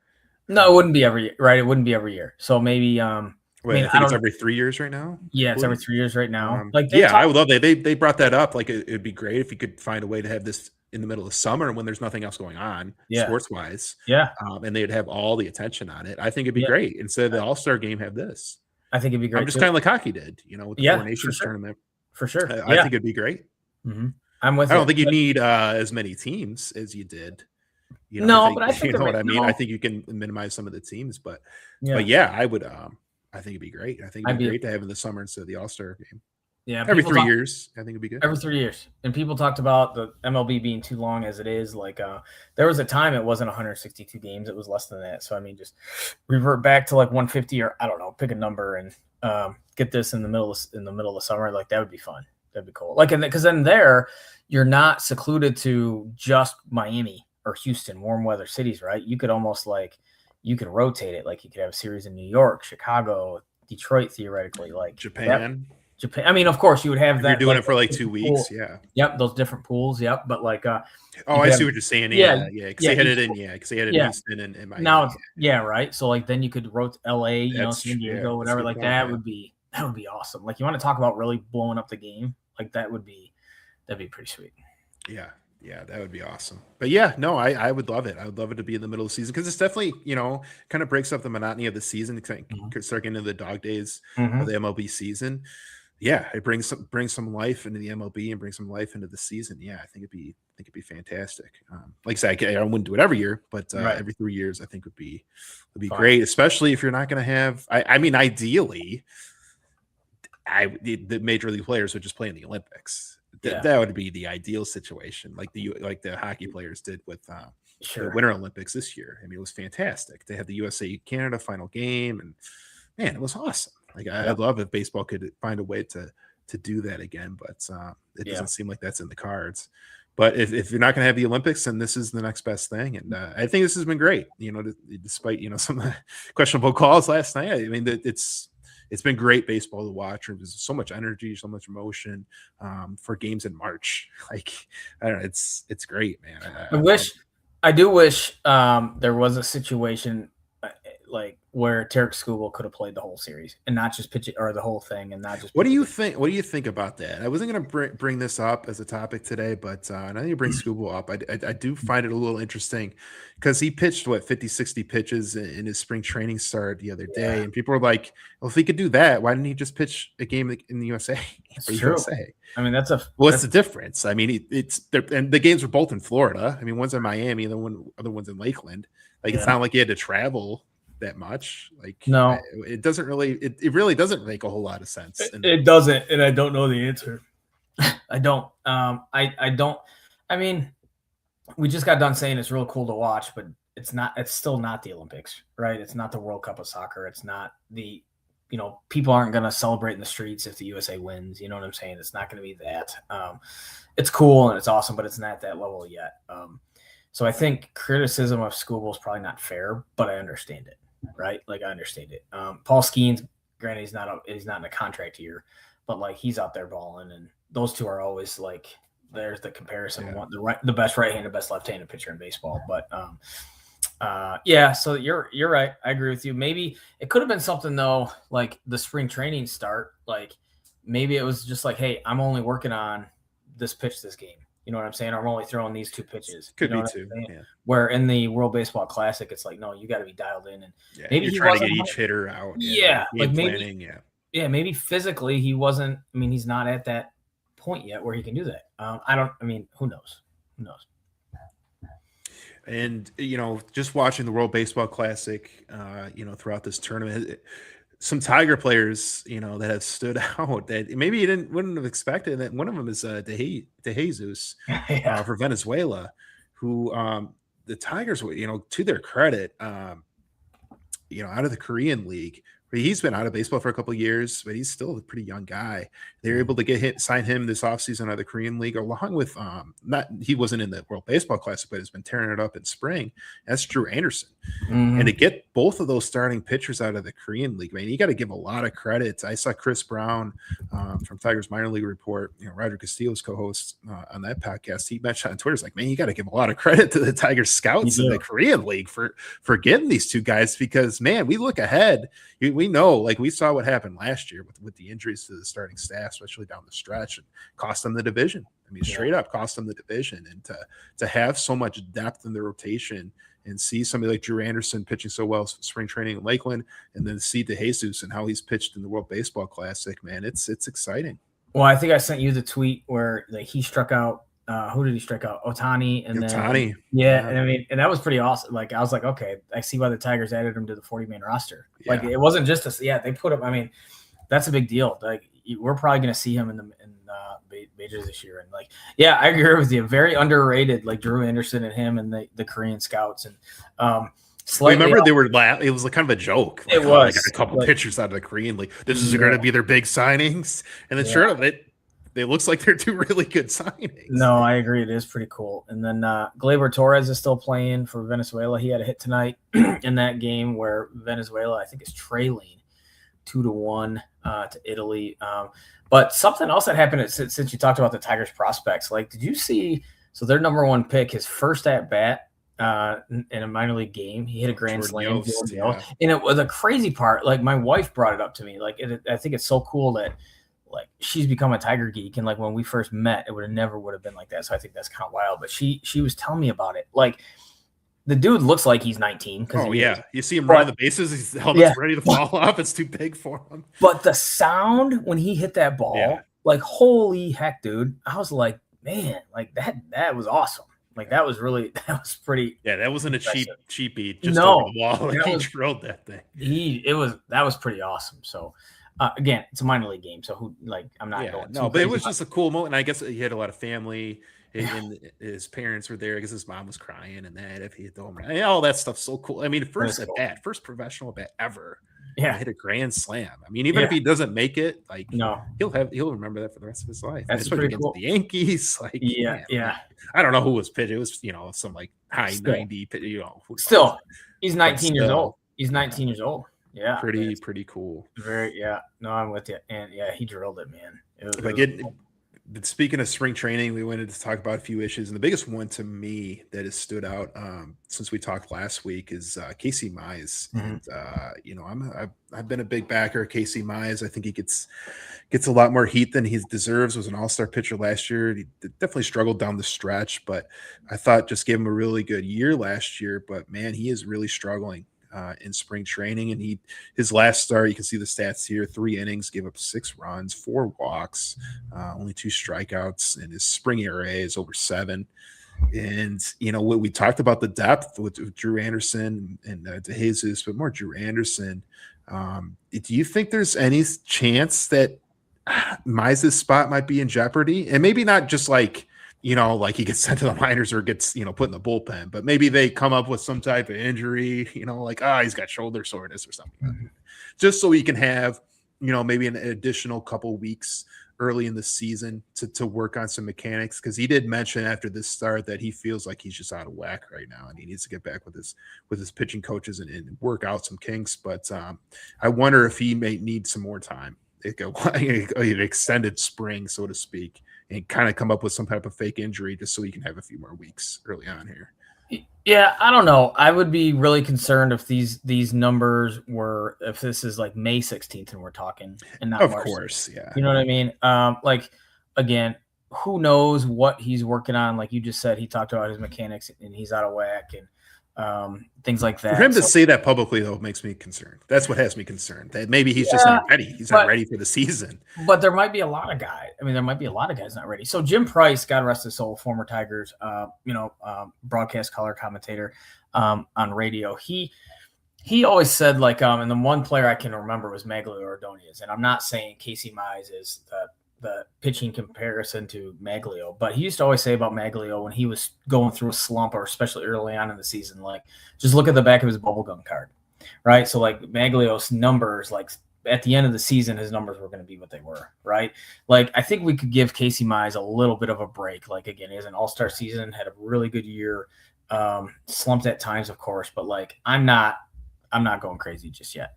No, it wouldn't be every year, right? It wouldn't be every year. So maybe, I think it's every 3 years right now. Yeah, it's every 3 years right now. I would love that. They brought that up. Like, it'd be great if you could find a way to have this in the middle of summer when there's nothing else going on, sports wise. Yeah. And they'd have all the attention on it. I think it'd be great. Instead of the All-Star game, have this. I think it'd be great. Just kind of like hockey did, with the Four Nations tournament. For sure. I think it'd be great. Mm-hmm. I'm with you. I don't think you need as many teams as you did. But I think you know what I mean. I think you can minimize some of the teams, but I would. I think it'd be great. I think it'd be great to have in the summer instead of the All-Star game. Yeah, every 3 years, I think it'd be good. Every 3 years, and people talked about the MLB being too long as it is. Like, there was a time it wasn't 162 games; it was less than that. So, I mean, just revert back to like 150, or I don't know, pick a number and get this in the middle of summer. Like, that would be fun. That'd be cool. Like, because then there, you're not secluded to just Miami or Houston, warm weather cities, right? You could almost you could rotate it. Like, you could have a series in New York, Chicago, Detroit, theoretically, like Japan. I mean, of course, you would have that. You're doing it for like 2 weeks, yeah. Yep, those different pools, yep. But like, I see what you're saying. Yeah. Because they had it in, because they had it in Houston and Miami. Now, right. So like, then you could rotate LA, San Diego, whatever. Like that would be awesome. Like, you want to talk about really blowing up the game? Like that'd be pretty sweet. Yeah, that would be awesome. But yeah, no, I would love it. I would love it to be in the middle of the season because it's definitely, kind of breaks up the monotony of the season. Start getting into the dog days of the MLB season. Yeah, it brings some life into the MLB and brings some life into the season. Yeah, I think it'd be fantastic. Like I said, I wouldn't do it every year, but Right. every 3 years I think would be Fine. great, especially if you're not going to have. I mean, ideally, the major league players would just play in the Olympics. Yeah. That would be the ideal situation, like the hockey players did with the Sure. Winter Olympics this year. I mean, it was fantastic. They had the USA Canada final game, and man, it was awesome. Like Yeah. I'd love if baseball could find a way to do that again, but it Yeah. doesn't seem like that's in the cards. But if you're not going to have the Olympics, then this is the next best thing, and I think this has been great. Despite some questionable calls last night, I mean it's been great baseball to watch. There's so much energy, so much emotion for games in March. Like I don't know, it's great, man. I do wish there was a situation like where Tarek Skubal could have played the whole series and not just pitch it or the whole thing and not just. What do you think? What do you think about that? I wasn't going to bring this up as a topic today, but now you bring Scooble up. I do find it a little interesting because he pitched 50, 60 pitches in his spring training start the other day, Yeah, and people were like, "Well, if he could do that, why didn't he just pitch a game in the USA it's for the true. USA?" I mean, What's the difference? I mean, and the games were both in Florida. I mean, one's in Miami, and the other one's in Lakeland. Like, it's yeah. not like he had to travel that much. Like, No, it doesn't really, it really doesn't make a whole lot of sense. it doesn't, and I don't know the answer. I don't. I don't. I mean, we just got done saying it's real cool to watch, but it's not. It's still not the Olympics, right? It's not the World Cup of soccer. It's not the. People aren't going to celebrate in the streets if the USA wins. You know what I'm saying? It's not going to be that. It's cool and it's awesome, but it's not at that level yet. So I think criticism of Skubal is probably not fair, but I understand it, right? Like I understand it. Paul Skeens, granted, he's not in a contract year, but like he's out there balling, and those two are always like there's the comparison. Yeah. The best right-handed, best left-handed pitcher in baseball, but yeah, so you're right. I agree with you. Maybe it could have been something though, like the spring training start. Like maybe it was just like, hey, I'm only working on this pitch this game. You know what I'm saying? I'm only throwing these two pitches. Could You know be what too. I'm saying? Yeah. Where in the World Baseball Classic, it's like, no, you got to be dialed in, and Yeah. maybe You're he trying to wasn't. get each hitter out. Yeah, like maybe. Planning. Yeah, maybe physically he wasn't. I mean, he's not at that point yet where he can do that. I don't. I mean, who knows? Who knows? And just watching the World Baseball Classic, throughout this tournament, some Tiger players, that have stood out that maybe you wouldn't have expected. That one of them is De Jesus Yeah. for Venezuela, who the Tigers, to their credit, out of the Korean League. He's been out of baseball for a couple of years, but he's still a pretty young guy. They're able to sign him this offseason out of the Korean League, along with he wasn't in the World Baseball Classic, but has been tearing it up in spring. That's Drew Anderson. Mm-hmm. And to get both of those starting pitchers out of the Korean League, man, you got to give a lot of credit. I saw Chris Brown from Tigers Minor League Report, Roger Castillo's co-host on that podcast. He mentioned on Twitter, he's like, man, you got to give a lot of credit to the Tigers scouts in the Korean League for getting these two guys, because, man, we look ahead. We know, like we saw what happened last year with the injuries to the starting staff, especially down the stretch, and cost them the division. I mean, straight up cost them the division. And to have so much depth in the rotation and see somebody like Drew Anderson pitching so well spring training in Lakeland, and then see DeJesus and how he's pitched in the World Baseball Classic, man, it's exciting. Well, I think I sent you the tweet where he struck out. Who did he strike out? Ohtani, and Ohtani. Yeah, and I mean, and that was pretty awesome. Like I was like, okay, I see why the Tigers added him to the 40-man roster. Yeah. Like it wasn't just they put him. I mean, that's a big deal. Like we're probably going to see him in majors this year. And like, yeah, I agree with you. Very underrated, like Drew Anderson and him and the Korean scouts. And remember they were it was like kind of a joke. Like, it was. I got a couple pitchers out of the Korean League. This is going to be their big signings, and then sure enough, it looks like they're two really good signings. No, I agree. It is pretty cool. And then Gleyber Torres is still playing for Venezuela. He had a hit tonight in that game where Venezuela, I think, is trailing 2-1 to Italy. But something else that happened since you talked about the Tigers prospects, like, did you see? So their number one pick, his first at bat in a minor league game, he hit a grand slam. And it was a crazy part. Like my wife brought it up to me. Like I think it's so cool that like she's become a Tiger geek, and like when we first met, it never would have been like that. So I think that's kind of wild. But she was telling me about it. Like the dude looks like he's 19 because Oh he is. yeah, you see him running But the bases. His helmet's yeah, ready to fall off. It's too big for him. but the sound when he hit that Yeah, ball, like holy heck, dude! I was like, man, like that was awesome. Like that was pretty yeah. That wasn't a impressive. cheapie just over No, the wall. Like that he was drilled that thing. that was pretty awesome. So again, it's a minor league game, so I'm not Yeah, going no, too but it crazy was about just a cool moment. And I guess he had a lot of family, yeah, and his parents were there because his mom was crying, and that if he hit the home run, all that stuff's so cool. I mean, that first is at cool. bat, first professional at bat ever, to Yeah, hit a grand slam. I mean, even if yeah, he doesn't make it, like no, he'll remember that for the rest of his life, that's especially pretty against cool. the Yankees. Like, Yeah, man, yeah. I don't know who was pitching. It was some like high Still, 90, who knows? still, he's But 19 years old. still, He's yeah, 19 years old. Yeah, I mean, it's pretty cool. very yeah. No, I'm with you. And yeah, he drilled it, man. It But was speaking of spring training, we wanted to talk about a few issues, and the biggest one to me that has stood out since we talked last week is Casey Mize. mhm. And I've been a big backer of Casey Mize. I think he gets a lot more heat than he deserves. Was an all-star pitcher last year. He definitely struggled down the stretch, but I thought just gave him a really good year last year. But man, he is really struggling in spring training. And his last start, you can see the stats here: 3 innings, gave up 6 runs, 4 walks, only 2 strikeouts, and his spring ERA is over 7. And what we talked about, the depth with Drew Anderson and DeJesus, but more Drew Anderson. Do you think there's any chance that Mize's spot might be in jeopardy? And maybe not just like like he gets sent to the minors or gets put in the bullpen, but maybe they come up with some type of injury, like he's got shoulder soreness or something, just so he can have maybe an additional couple weeks early in the season to work on some mechanics, because he did mention after this start that he feels like he's just out of whack right now and he needs to get back with his pitching coaches and work out some kinks. But I wonder if he may need some more time, an extended spring, so to speak, and kind of come up with some type of fake injury just so he can have a few more weeks early on here. Yeah, I don't know. I would be really concerned if these numbers were, if this is like May 16th and we're talking, and not Of March 16th. course, yeah. You know what I mean? Like again, who knows what he's working on? Like you just said, he talked about his mechanics and he's out of whack and things like that. For him to say that publicly, though, makes me concerned. That's what has me concerned. That maybe he's just not ready. He's not ready for the season. But there might be a lot of guys. I mean, there might be a lot of guys not ready. So Jim Price, God rest his soul, former Tigers, broadcast color commentator on radio. He always said and the one player I can remember was Maglio Ordonez. And I'm not saying Casey Mize is the pitching comparison to Maglio, but he used to always say about Maglio when he was going through a slump, or especially early on in the season, like just look at the back of his bubblegum card, right? So like Maglio's numbers, like at the end of the season, his numbers were going to be what they were, right? Like I think we could give Casey Mize a little bit of a break. Like again, he has an all-star season, had a really good year, slumped at times, of course, but like I'm not going crazy just yet.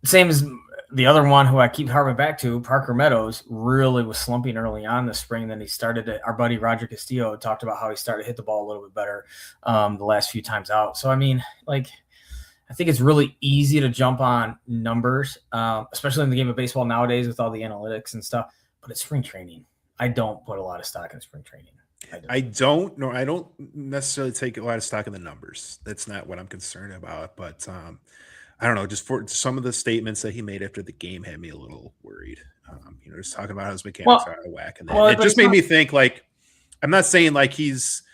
Same as the other one who I keep harping back to, Parker Meadows, really was slumping early on this spring. Then he started to, our buddy Roger Castillo talked about how he started to hit the ball a little bit better the last few times out. So, I mean, like, I think it's really easy to jump on numbers, especially in the game of baseball nowadays with all the analytics and stuff. But it's spring training. I don't put a lot of stock in spring training. I don't necessarily take a lot of stock in the numbers. That's not what I'm concerned about. But I don't know, just for some of the statements that he made after the game had me a little worried. Just talking about how his mechanics are out of whack. And it just made me think, like, I'm not saying like he's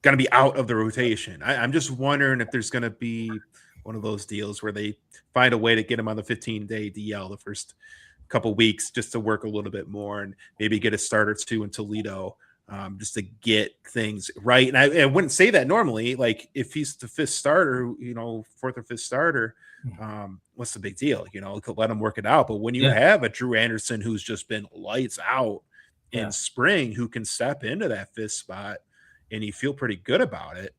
going to be out of the rotation. I'm just wondering if there's going to be one of those deals where they find a way to get him on the 15-day DL the first couple weeks just to work a little bit more and maybe get a start or two in Toledo. Just to get things right. And I wouldn't say that normally, like if he's the 5th starter, 4th or 5th starter, what's the big deal? Let him work it out. But when you have a Drew Anderson who's just been lights out in spring, who can step into that 5th spot and you feel pretty good about it,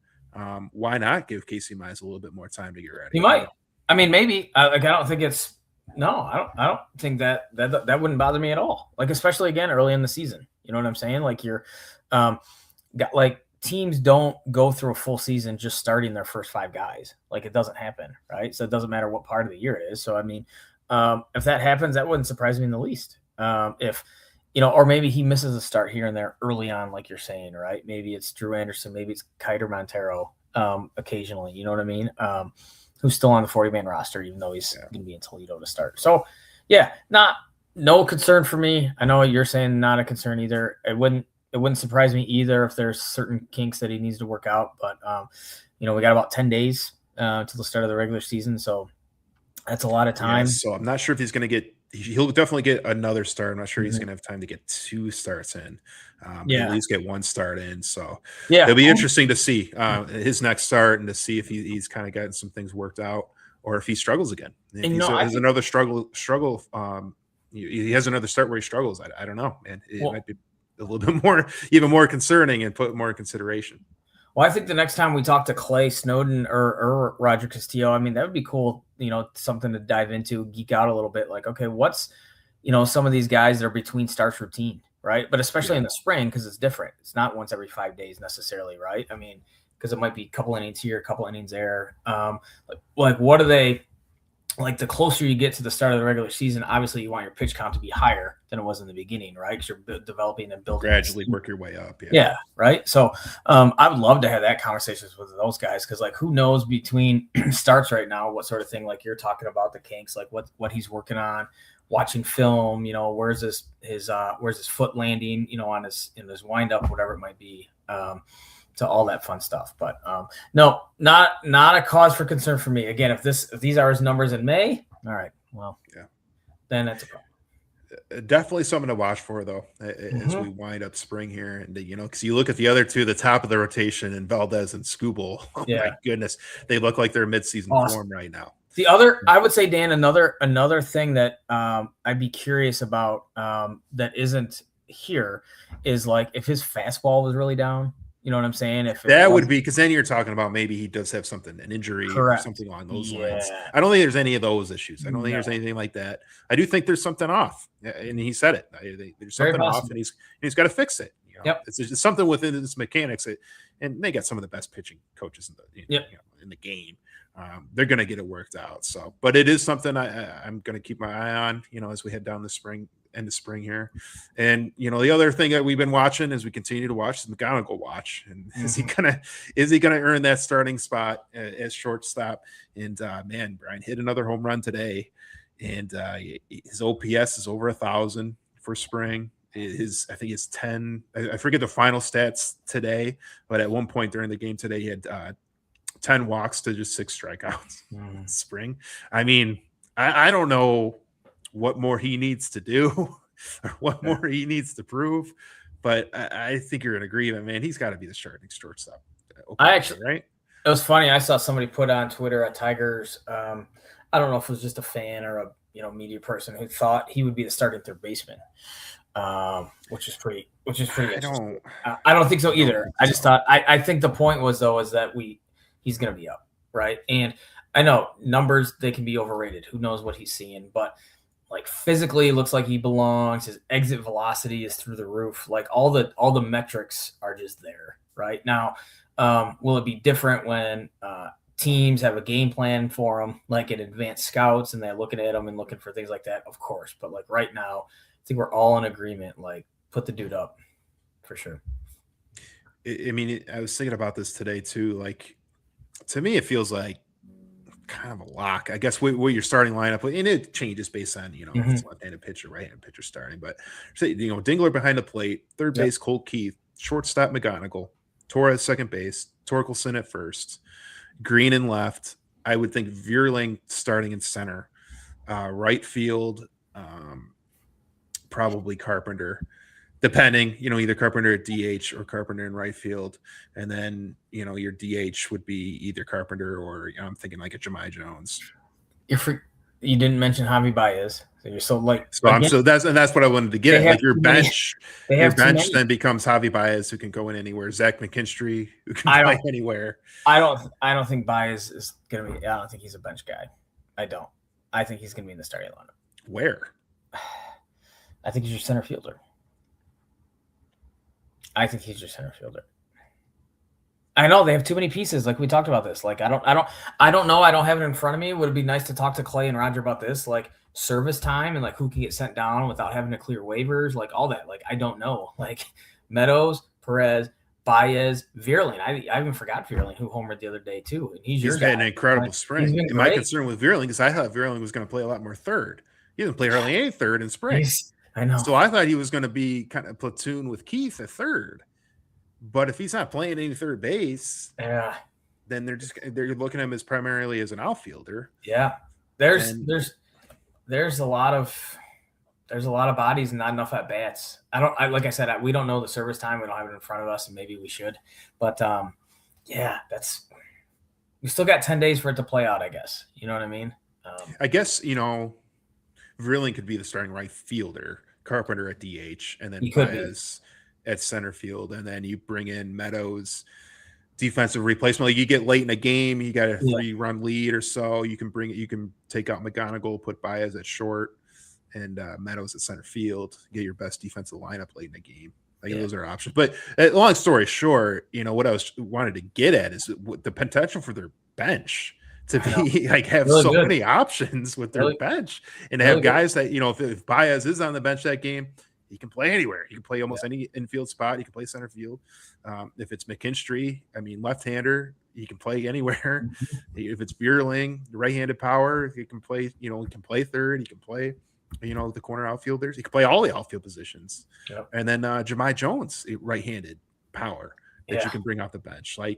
why not give Casey Mize a little bit more time to get ready? He might. I mean, maybe. I don't think it's I don't think that wouldn't bother me at all. Like, especially again early in the season. You know what I'm saying? Like you're teams don't go through a full season just starting their first 5 guys. Like it doesn't happen, right? So it doesn't matter what part of the year it is. So I mean, if that happens, that wouldn't surprise me in the least. If or maybe he misses a start here and there early on, like you're saying, right? Maybe it's Drew Anderson, maybe it's Kiter Montero, occasionally. You know what I mean? Who's still on the 40-man roster, even though he's going to be in Toledo to start. So, yeah, no concern for me. I know you're saying not a concern either. It wouldn't surprise me either if there's certain kinks that he needs to work out. But, we got about 10 days till the start of the regular season. So that's a lot of time. Yeah, so I'm not sure if he's going to he'll definitely get another start. I'm not sure he's going to have time to get 2 starts in. At least get 1 start in. So it'll be interesting to see his next start and to see if he's kind of gotten some things worked out or if he struggles again. If he has another struggle. He has another start where he struggles. I don't know, man. It might be a little bit more, even more concerning and put more in consideration. Well, I think the next time we talk to Clay Snowden or Roger Castillo, I mean, that would be cool, something to dive into, geek out a little bit. Like, okay, what's, some of these guys that are between starts routine, right? But especially in the spring, because it's different. It's not once every 5 days necessarily, right? I mean, because it might be a couple innings here, a couple innings there. Like what are they? Like the closer you get to the start of the regular season, obviously you want your pitch count to be higher than it was in the beginning, right? Because you're developing and building. Gradually work your way up. Yeah, right? So I would love to have that conversations with those guys because, like, who knows between starts right now, what sort of thing, like you're talking about the kinks, like what he's working on, watching film, where's his foot landing, in his windup, whatever it might be. To all that fun stuff. But no, not a cause for concern for me. Again, if these are his numbers in May, all right, well, then that's a problem. Definitely something to watch for, though, as we wind up spring here. And, because you look at the other two, the top of the rotation, and Valdez and Skubal, my goodness, they look like they're midseason form right now. The other, I would say, Dan, another thing that I'd be curious about that isn't here is, like, if his fastball was really down. You know what I'm saying? If that would be, because then you're talking about maybe he does have something, an injury or something along those lines. I don't think there's any of those issues. I don't think there's anything like that. I do think there's something off, and he said it. There's something off, and he's got to fix it. It's just something within his mechanics, and they got some of the best pitching coaches in the game. They're going to get it worked out. So, but it is something I'm going to keep my eye on. As we head down end of spring here. And the other thing that we've been watching as we continue to watch is McGonigal watch. And is he gonna earn that starting spot as shortstop? And man, Brian hit another home run today, and his OPS is over 1,000 for spring. I think it's 10. I forget the final stats today, but at one point during the game today, he had 10 walks to just 6 strikeouts. Spring. I mean, I don't know what more he needs to do or what more he needs to prove. But I think you're in agreement, man. He's got to be the starting shortstop. Right? It was funny. I saw somebody put on Twitter at Tigers. I don't know if it was just a fan or a media person who thought he would be the starting third baseman, which is pretty interesting. I don't think so either. I just thought I think the point was that he's going to be up, right? And I know numbers, they can be overrated. Who knows what he's seeing, but like physically, it looks like he belongs. His exit velocity is through the roof. Like all the metrics are just there right now. Will it be different when teams have a game plan for him, like at advanced scouts, and they're looking at him and looking for things like that? Of course, but like right now, I think we're all in agreement. Like put the dude up for sure. I mean, I was thinking about this today too. Like to me, it feels like kind of a lock, I guess, where your starting lineup, and it changes based on if it's left-handed pitcher, right-handed pitcher starting. But Dingler behind the plate, third base Colt Keith, shortstop McGonigal, Torres second base, Torkelson at first, Green in left. I would think Vierling starting in center, right field, probably Carpenter. Depending, either Carpenter at DH or Carpenter in right field. And then, your DH would be either Carpenter or I'm thinking like a Jemai Jones. You didn't mention Javi Baez. So you're so like that's what I wanted to get at. Like your bench then becomes Javi Baez, who can go in anywhere. Zach McKinstry, who can play anywhere. I don't think Baez is gonna be. I don't think he's a bench guy. I don't. I think he's gonna be in the starting lineup. Where? I think he's your center fielder. I think he's your center fielder. I know they have too many pieces. Like we talked about this. Like I don't know. I don't have it in front of me. Would it be nice to talk to Clay and Roger about this? Like service time and like who can get sent down without having to clear waivers, like all that. Like I don't know. Like Meadows, Perez, Baez, Vierling. I even forgot Vierling, who homered the other day too, and he's your He's guy. had an incredible He's spring. been And my great. concern with Vierling is I thought Vierling was going to play a lot more third. He didn't play hardly any third in spring. I know. So I thought he was going to be kind of platoon with Keith at third. But if he's not playing any third base, Yeah, then they're looking at him as primarily as an outfielder. yeah. There's a lot of bodies and not enough at bats. Like I said, we don't know the service time. We don't have it in front of us, and maybe we should. But yeah, we still got 10 days for it to play out, I guess. You know what I mean? I guess, Vierling could be the starting right fielder, Carpenter at DH, and then Baez at center field, and then you bring in Meadows, defensive replacement. Like you get late in a game, you got a 3-run lead or so. You can take out McGonigal, put Baez at short, and Meadows at center field. Get your best defensive lineup late in the game. Those are options. But long story short, what I wanted to get at is the potential for their bench to be have really so many options with their bench, and to have guys that if Baez is on the bench that game, he can play anywhere. He can play almost any infield spot. He can play center field. If it's McKinstry, left-hander, he can play anywhere. If it's Vierling, right-handed power, he can play. He can play third. He can play. The corner outfielders. He can play all the outfield positions. Yep. And then Jemai Jones, right-handed power that you can bring off the bench. They're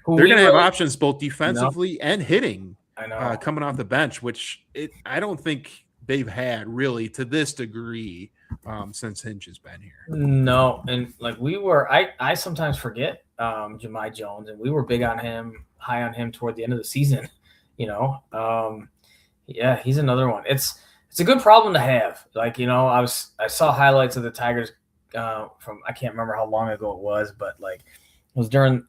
going to have options both defensively and hitting coming off the bench, which I don't think they've had really to this degree since Hinch has been here. No, and I sometimes forget Jemai Jones, and we were big on him, high on him toward the end of the season. Yeah, he's another one. It's a good problem to have. I saw highlights of the Tigers from I can't remember how long ago it was, but it was during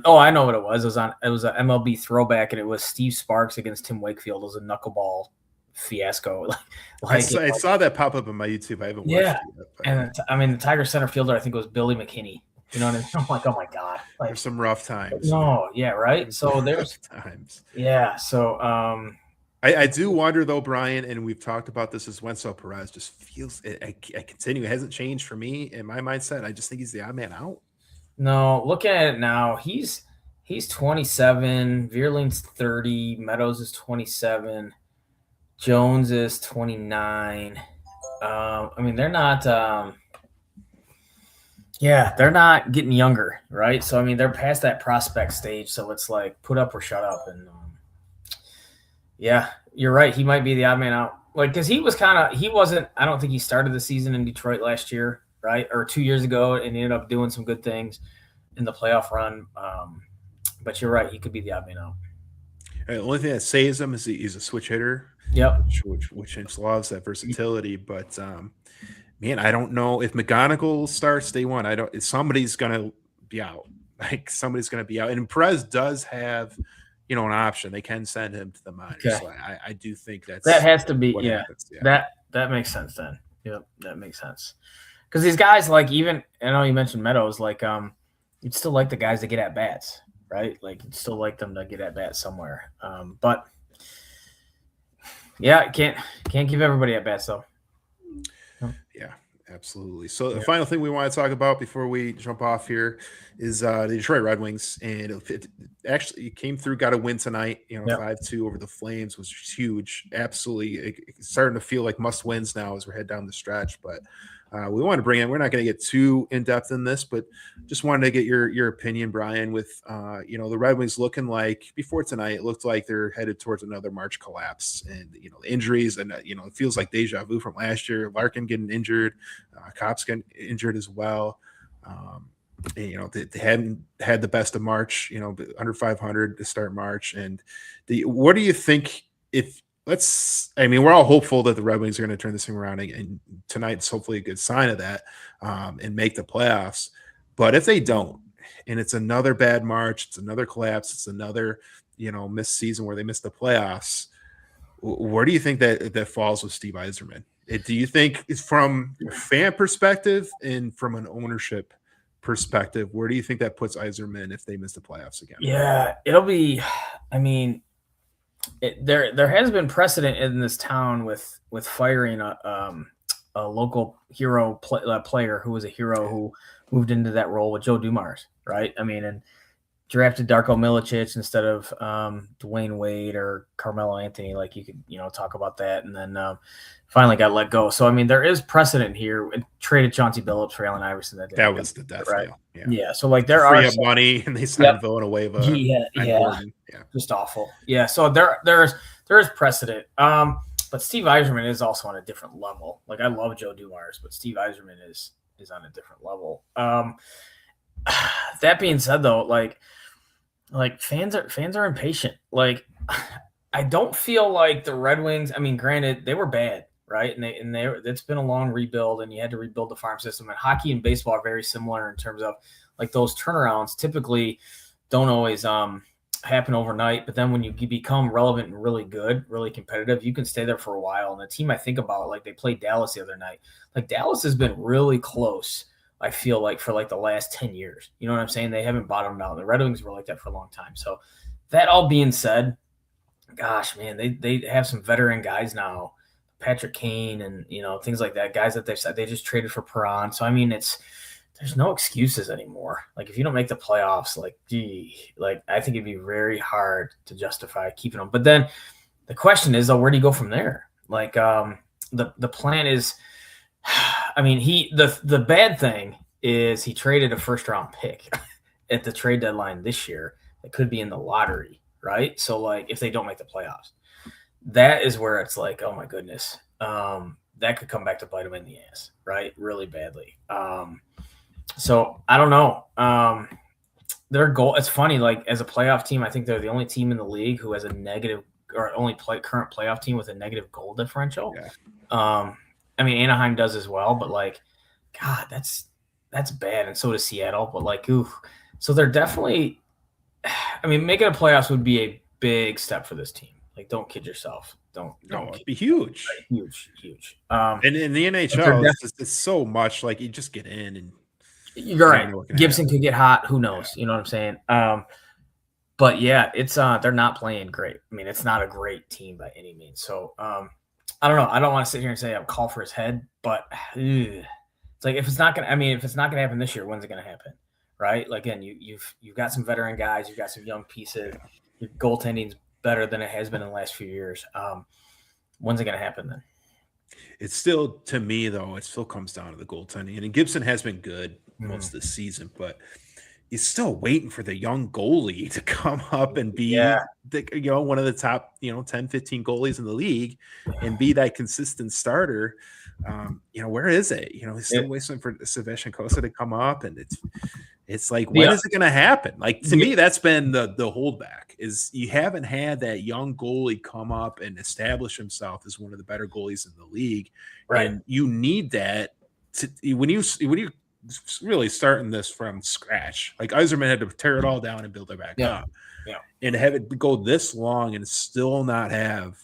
oh, I know what it was. It was an MLB throwback, and it was Steve Sparks against Tim Wakefield. It was a knuckleball fiasco. I saw that pop up on my YouTube. I haven't watched it yet. And the Tigers center fielder, I think it was Billy McKinney. You know what I mean? I'm like, oh my God. There's some rough times. No, yeah, right. So there's times. Yeah. So I do wonder though, Brian, and we've talked about this as Wenzel Perez just feels I continue. It hasn't changed for me in my mindset. I just think he's the odd man out. No, looking at it now, he's 27, Vierling's 30, Meadows is 27, Jones is 29. They're not they're not getting younger, right? So they're past that prospect stage, so it's like put up or shut up. And yeah, you're right. He might be the odd man out. Because he wasn't, I don't think he started the season in Detroit last year, right? Or 2 years ago, and he ended up doing some good things in the playoff run. But you're right. He could be the odd man out. The only thing that saves him is he's a switch hitter. Yep. Which Hinch loves that versatility. But, man, I don't know if McGonigal starts day one. Somebody's going to be out. Somebody's going to be out. And Perez does have – an option. They can send him to the minors. Okay. So I do think that has to be that makes sense then. Yep, that makes sense. Because these guys, even I know you mentioned Meadows, you'd still like the guys to get at bats, right? You'd still like them to get at bats somewhere. But yeah, can't give everybody at bats though. Yeah. Absolutely. So the final thing we want to talk about before we jump off here is the Detroit Red Wings, and it actually came through, got a win tonight. 5-2 over the Flames was huge. Absolutely, it's starting to feel like must wins now as we head down the stretch. But we want to bring in. We're not going to get too in depth in this, but just wanted to get your opinion, Brian. With the Red Wings looking like before tonight, it looked like they're headed towards another March collapse, and the injuries, and it feels like deja vu from last year. Larkin getting injured, Kopp's getting injured as well. They hadn't had the best of March, under 500 to start March. And what do you think we're all hopeful that the Red Wings are going to turn this thing around, and tonight's hopefully a good sign of that, and make the playoffs. But if they don't, and it's another bad March, it's another collapse, it's another, missed season where they miss the playoffs, where do you think that falls with Steve Yzerman? Do you think it's from a fan perspective and from an ownership perspective, where do you think that puts Yzerman if they miss the playoffs again? Yeah, it'll be, there has been precedent in this town with firing a local hero player who was a hero who moved into that role with Joe Dumars, right? I mean, and drafted Darko Milicic instead of Dwayne Wade or Carmelo Anthony. Like you could, talk about that, and then finally got let go. So I mean, there is precedent here. It traded Chauncey Billups for Allen Iverson. That didn't That work was the out, death right? nail. Yeah. Yeah. So like To there are free up some. money, and they signed Yep. Villanova Yeah. and Yeah. Gordon. Yeah. Just awful. Yeah. So there is precedent. But Steve Eiserman is also on a different level. Like I love Joe Dumars, but Steve Eiserman is on a different level. That being said, though, like fans are impatient. Like I don't feel like the Red Wings. I mean, granted, they were bad, right? And it's been a long rebuild, and you had to rebuild the farm system. And hockey and baseball are very similar in terms of like those turnarounds. Typically, don't always happen overnight. But then when you become relevant and really good, really competitive, you can stay there for a while. And the team I think about, like they played Dallas the other night. Like Dallas has been really close. I feel like for like the last 10 years, you know what I'm saying? They haven't bottomed out. The Red Wings were like that for a long time. So that all being said, gosh, man, they have some veteran guys now, Patrick Kane and, things like that, guys that they just traded for Perron. So, I mean, there's no excuses anymore. Like if you don't make the playoffs, I think it'd be very hard to justify keeping them. But then the question is, though, where do you go from there? Like the plan is, I mean, the bad thing is he traded a first round pick at the trade deadline this year that could be in the lottery, right? So like if they don't make the playoffs, that is where it's like, oh my goodness, that could come back to bite them in the ass, right? Really badly. So I don't know. Their goal, it's funny, like as a playoff team, I think they're the only team in the league who has a negative or only current playoff team with a negative goal differential. Yeah. I mean, Anaheim does as well, but like, God, that's bad. And so does Seattle, but like, ooh, so they're definitely, I mean, making a playoffs would be a big step for this team. Like, don't kid yourself. Don't It'd be huge. Huge. And in the NHL, it's so much like you just get in and you're right. Gibson could get hot. Who knows? Yeah. You know what I'm saying? But yeah, it's they're not playing great. I mean, it's not a great team by any means. So I don't know. I don't want to sit here and say I'll call for his head, but it's like if it's not gonna happen this year, when's it gonna happen? Right? Like again, you've got some veteran guys, you've got some young pieces. Your goaltending's better than it has been in the last few years. When's it gonna happen then? It's still, to me though, it still comes down to the goaltending. And Gibson has been good most of the season, but he's still waiting for the young goalie to come up and be one of the top 10, 15 goalies in the league and be that consistent starter. Where is it? He's still waiting for Sebastian Cossa to come up, and it's like, when is it going to happen? Like, to me, that's been the holdback, is you haven't had that young goalie come up and establish himself as one of the better goalies in the league. Right. And you need that when you really starting this from scratch. Like Eiserman had to tear it all down and build it back up. Yeah. And have it go this long and still not have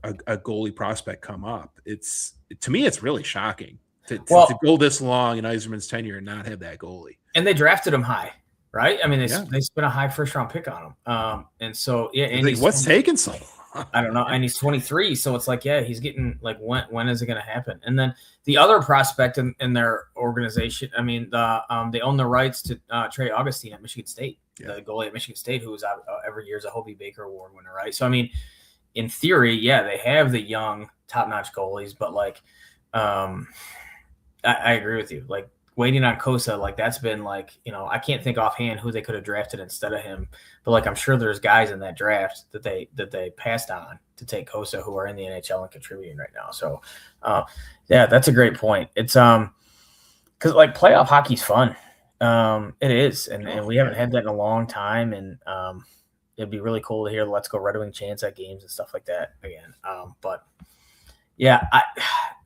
a goalie prospect come up. To me, it's really shocking to go this long in Eiserman's tenure and not have that goalie. And they drafted him high, right? I mean, they spent a high first round pick on him. And so, yeah. And what's taking so long? I don't know. And he's 23. So it's like, yeah, he's getting like, when is it going to happen? And then the other prospect in their organization, I mean, they own the rights to Trey Augustine at Michigan State, the goalie at Michigan State, who is out every year as a Hobie Baker Award winner, right? So, I mean, in theory, yeah, they have the young top-notch goalies, but like, I agree with you. Like, waiting on Cossa, like that's been like, I can't think offhand who they could have drafted instead of him, but like I'm sure there's guys in that draft that they passed on to take Cossa who are in the NHL and contributing right now. So, yeah, that's a great point. It's because like playoff hockey's fun. It is, and we haven't had that in a long time, and it'd be really cool to hear Let's Go Red Wing chants at games and stuff like that again. But yeah, I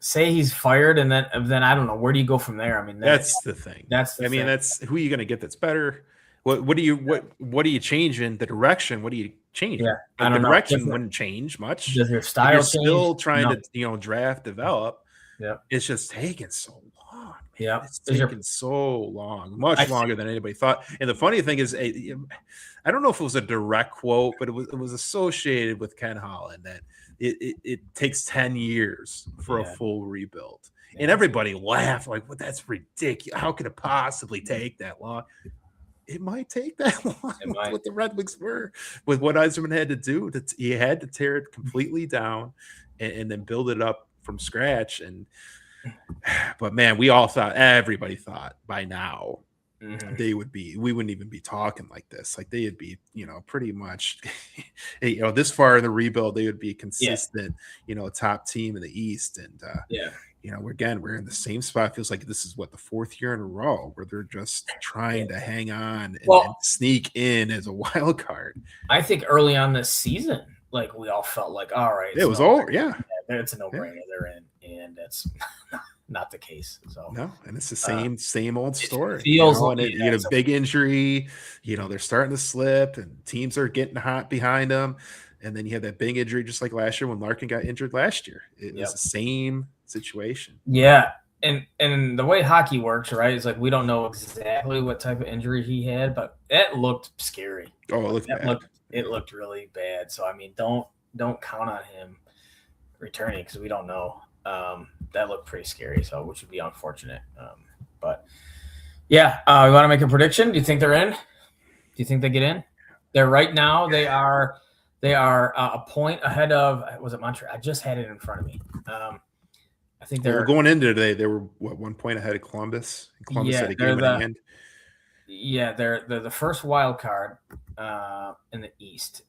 say he's fired, and then I don't know, where do you go from there? I mean, that's the thing. That's who are you going to get that's better? What do you change in the direction? What do you change? Yeah, the direction wouldn't change much. Does your style you're change? Still trying to draft, develop. Yeah, it's just taking so long. Yeah, it's taking so long, much longer than anybody thought. And the funny thing is, I don't know if it was a direct quote, but it was associated with Ken Holland that it takes 10 years for a full rebuild. And everybody laughed like, well, that's ridiculous. How could it possibly take that long? it might take that long It with might. what the Red Wings were, with what Eiserman had to do. He had to tear it completely down and then build it up from scratch. And but man, everybody thought by now we wouldn't even be talking like this. Like they'd be, pretty much, this far in the rebuild, they would be a consistent, top team in the East. And, we're in the same spot. It feels like this is the fourth year in a row where they're just trying to hang on and sneak in as a wild card. I think early on this season, like we all felt like, all right, it was over. Yeah. It's a no-brainer. They're in, and that's not the case. So no, and it's the same old story. It feels like you had a big injury. They're starting to slip, and teams are getting hot behind them. And then you have that big injury, just like last year when Larkin got injured last year. It was the same situation. Yeah, and the way hockey works, right? Is like we don't know exactly what type of injury he had, but it looked scary. Oh, it looked bad. It looked really bad. So I mean, don't count on him returning because we don't know. That looked pretty scary, so which would be unfortunate. But yeah, you want to make a prediction? Do you think they're in? Do you think they get in? They're right now. They are a point ahead of. Was it Montreal? I just had it in front of me. I think they're going into today. They were 1 point ahead of Columbus. Columbus had a game in the end. Yeah, they're the first wild card in the East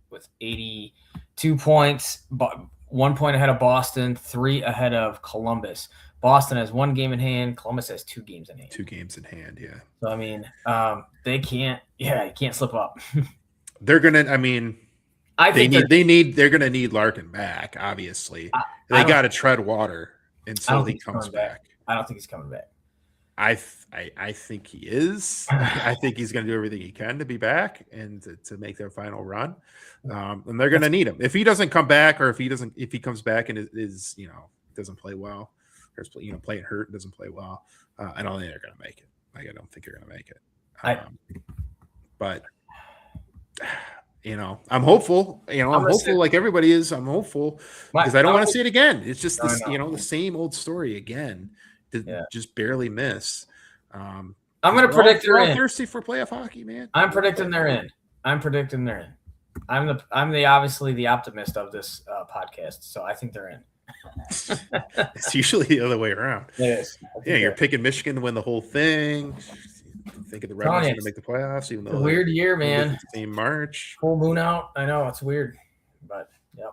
with 82 points, but 1 point ahead of Boston, 3 ahead of Columbus. Boston has 1 game in hand. Columbus has 2 games in hand. 2 games in hand, yeah. So I mean, they can't. Yeah, you can't slip up. They're gonna. I mean, they're gonna need Larkin back. Obviously, they got to tread water until he comes back. I don't think he's coming back. I think he is. I think he's going to do everything he can to be back and to make their final run. And they're going to need him. If he doesn't come back, or if he comes back and is doesn't play well, or playing hurt, doesn't play well, I don't think they're going to make it. Like I don't think they're going to make it. But I'm hopeful. I'm hopeful like everybody is. I'm hopeful because I don't want to see it again. It's just this, the same old story again. Just barely miss. I'm going to predict they're in. Thirsty for playoff hockey, man. I'm predicting they're in. I'm I'm obviously the optimist of this podcast, so I think they're in. It's usually the other way around. It is. Yeah, you're picking Michigan to win the whole thing. Thinking the Red Wings going to make the playoffs, even though it's a weird year, man. Same March, full moon out. I know it's weird, but yeah,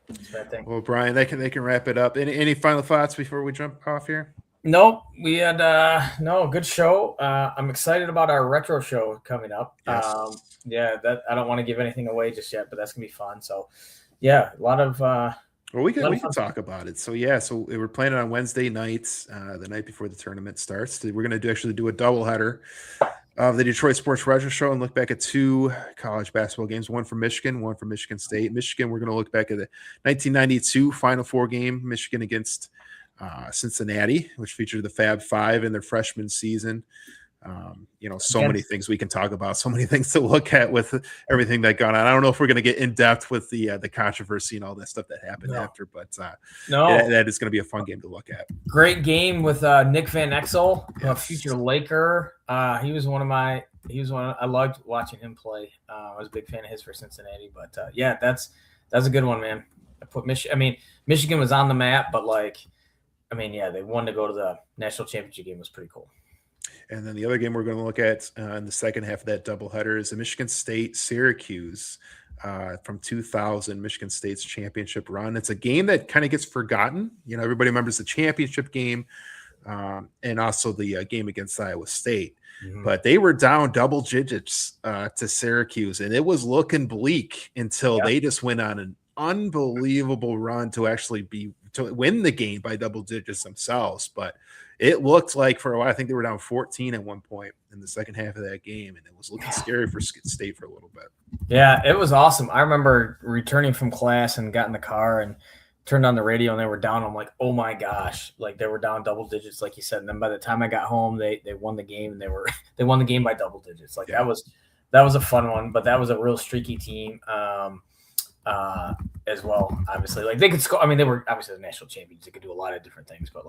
it's a bad thing. Well, Brian, they can wrap it up. Any final thoughts before we jump off here? Nope. We had good show. I'm excited about our retro show coming up. Yes. That I don't want to give anything away just yet, but that's gonna be fun. So yeah, a lot of we can talk about it. So we're planning on Wednesday nights, the night before the tournament starts. We're gonna do a doubleheader of the Detroit Sports Retro Show and look back at 2 college basketball games, one for Michigan, one for Michigan State. Michigan, we're gonna look back at the 1992 Final Four game, Michigan against Cincinnati, which featured the Fab Five in their freshman season. Many things we can talk about, so many things to look at with everything that got on. I don't know if we're going to get in depth with the controversy and all that stuff that happened after, but that is going to be a fun game to look at. Great game with Nick Van Exel, a future Laker. He was one I loved watching him play. I was a big fan of his for Cincinnati, but that's a good one, man. Michigan was on the map, but they won to go to the national championship game. It was pretty cool. And then the other game we're going to look at in the second half of that doubleheader is the Michigan State Syracuse from 2000, Michigan State's championship run. It's a game that kind of gets forgotten. Everybody remembers the championship game and also the game against Iowa State. Mm-hmm. But they were down double digits to Syracuse, and it was looking bleak until they just went on an unbelievable run to win the game by double digits themselves. But it looked like for a while, I think they were down 14 at one point in the second half of that game, and it was looking scary for State for a little bit. Yeah, it was awesome. I remember returning from class and got in the car and turned on the radio, and they were down. I'm like, oh my gosh, like they were down double digits, like you said. And then by the time I got home, they won the game, and they won the game by double digits. That was a fun one, but that was a real streaky team. As well, obviously, they could score. They were obviously the national champions. They could do a lot of different things, but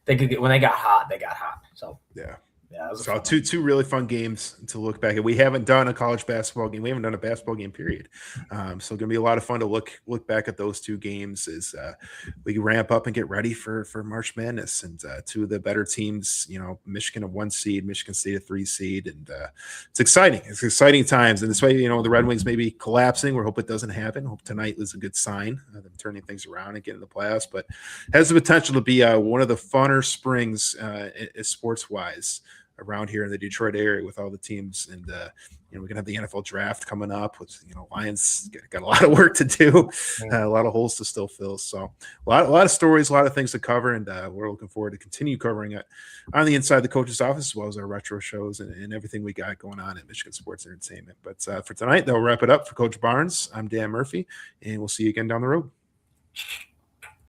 they could get when they got hot, they got hot. So yeah. Yeah, it was a So fun one. two really fun games to look back at. We haven't done a college basketball game. We haven't done a basketball game, period. So gonna be a lot of fun to look back at those two games as we ramp up and get ready for March Madness, and two of the better teams. Michigan a 1 seed, Michigan State a 3 seed, and it's exciting. It's exciting times, and this way, the Red Wings may be collapsing. We hope it doesn't happen. Hope tonight is a good sign of them turning things around and getting the playoffs, but has the potential to be one of the funner springs sports wise around here in the Detroit area with all the teams. And we're gonna have the NFL draft coming up, which Lions got a lot of work to do, a lot of holes to still fill. So a lot of stories, a lot of things to cover, and we're looking forward to continue covering it on the Inside the Coach's Office, as well as our retro shows and everything we got going on at Michigan Sports Entertainment. But for tonight, that'll wrap it up for Coach Barnes. I'm Dan Murphy, and we'll see you again down the road.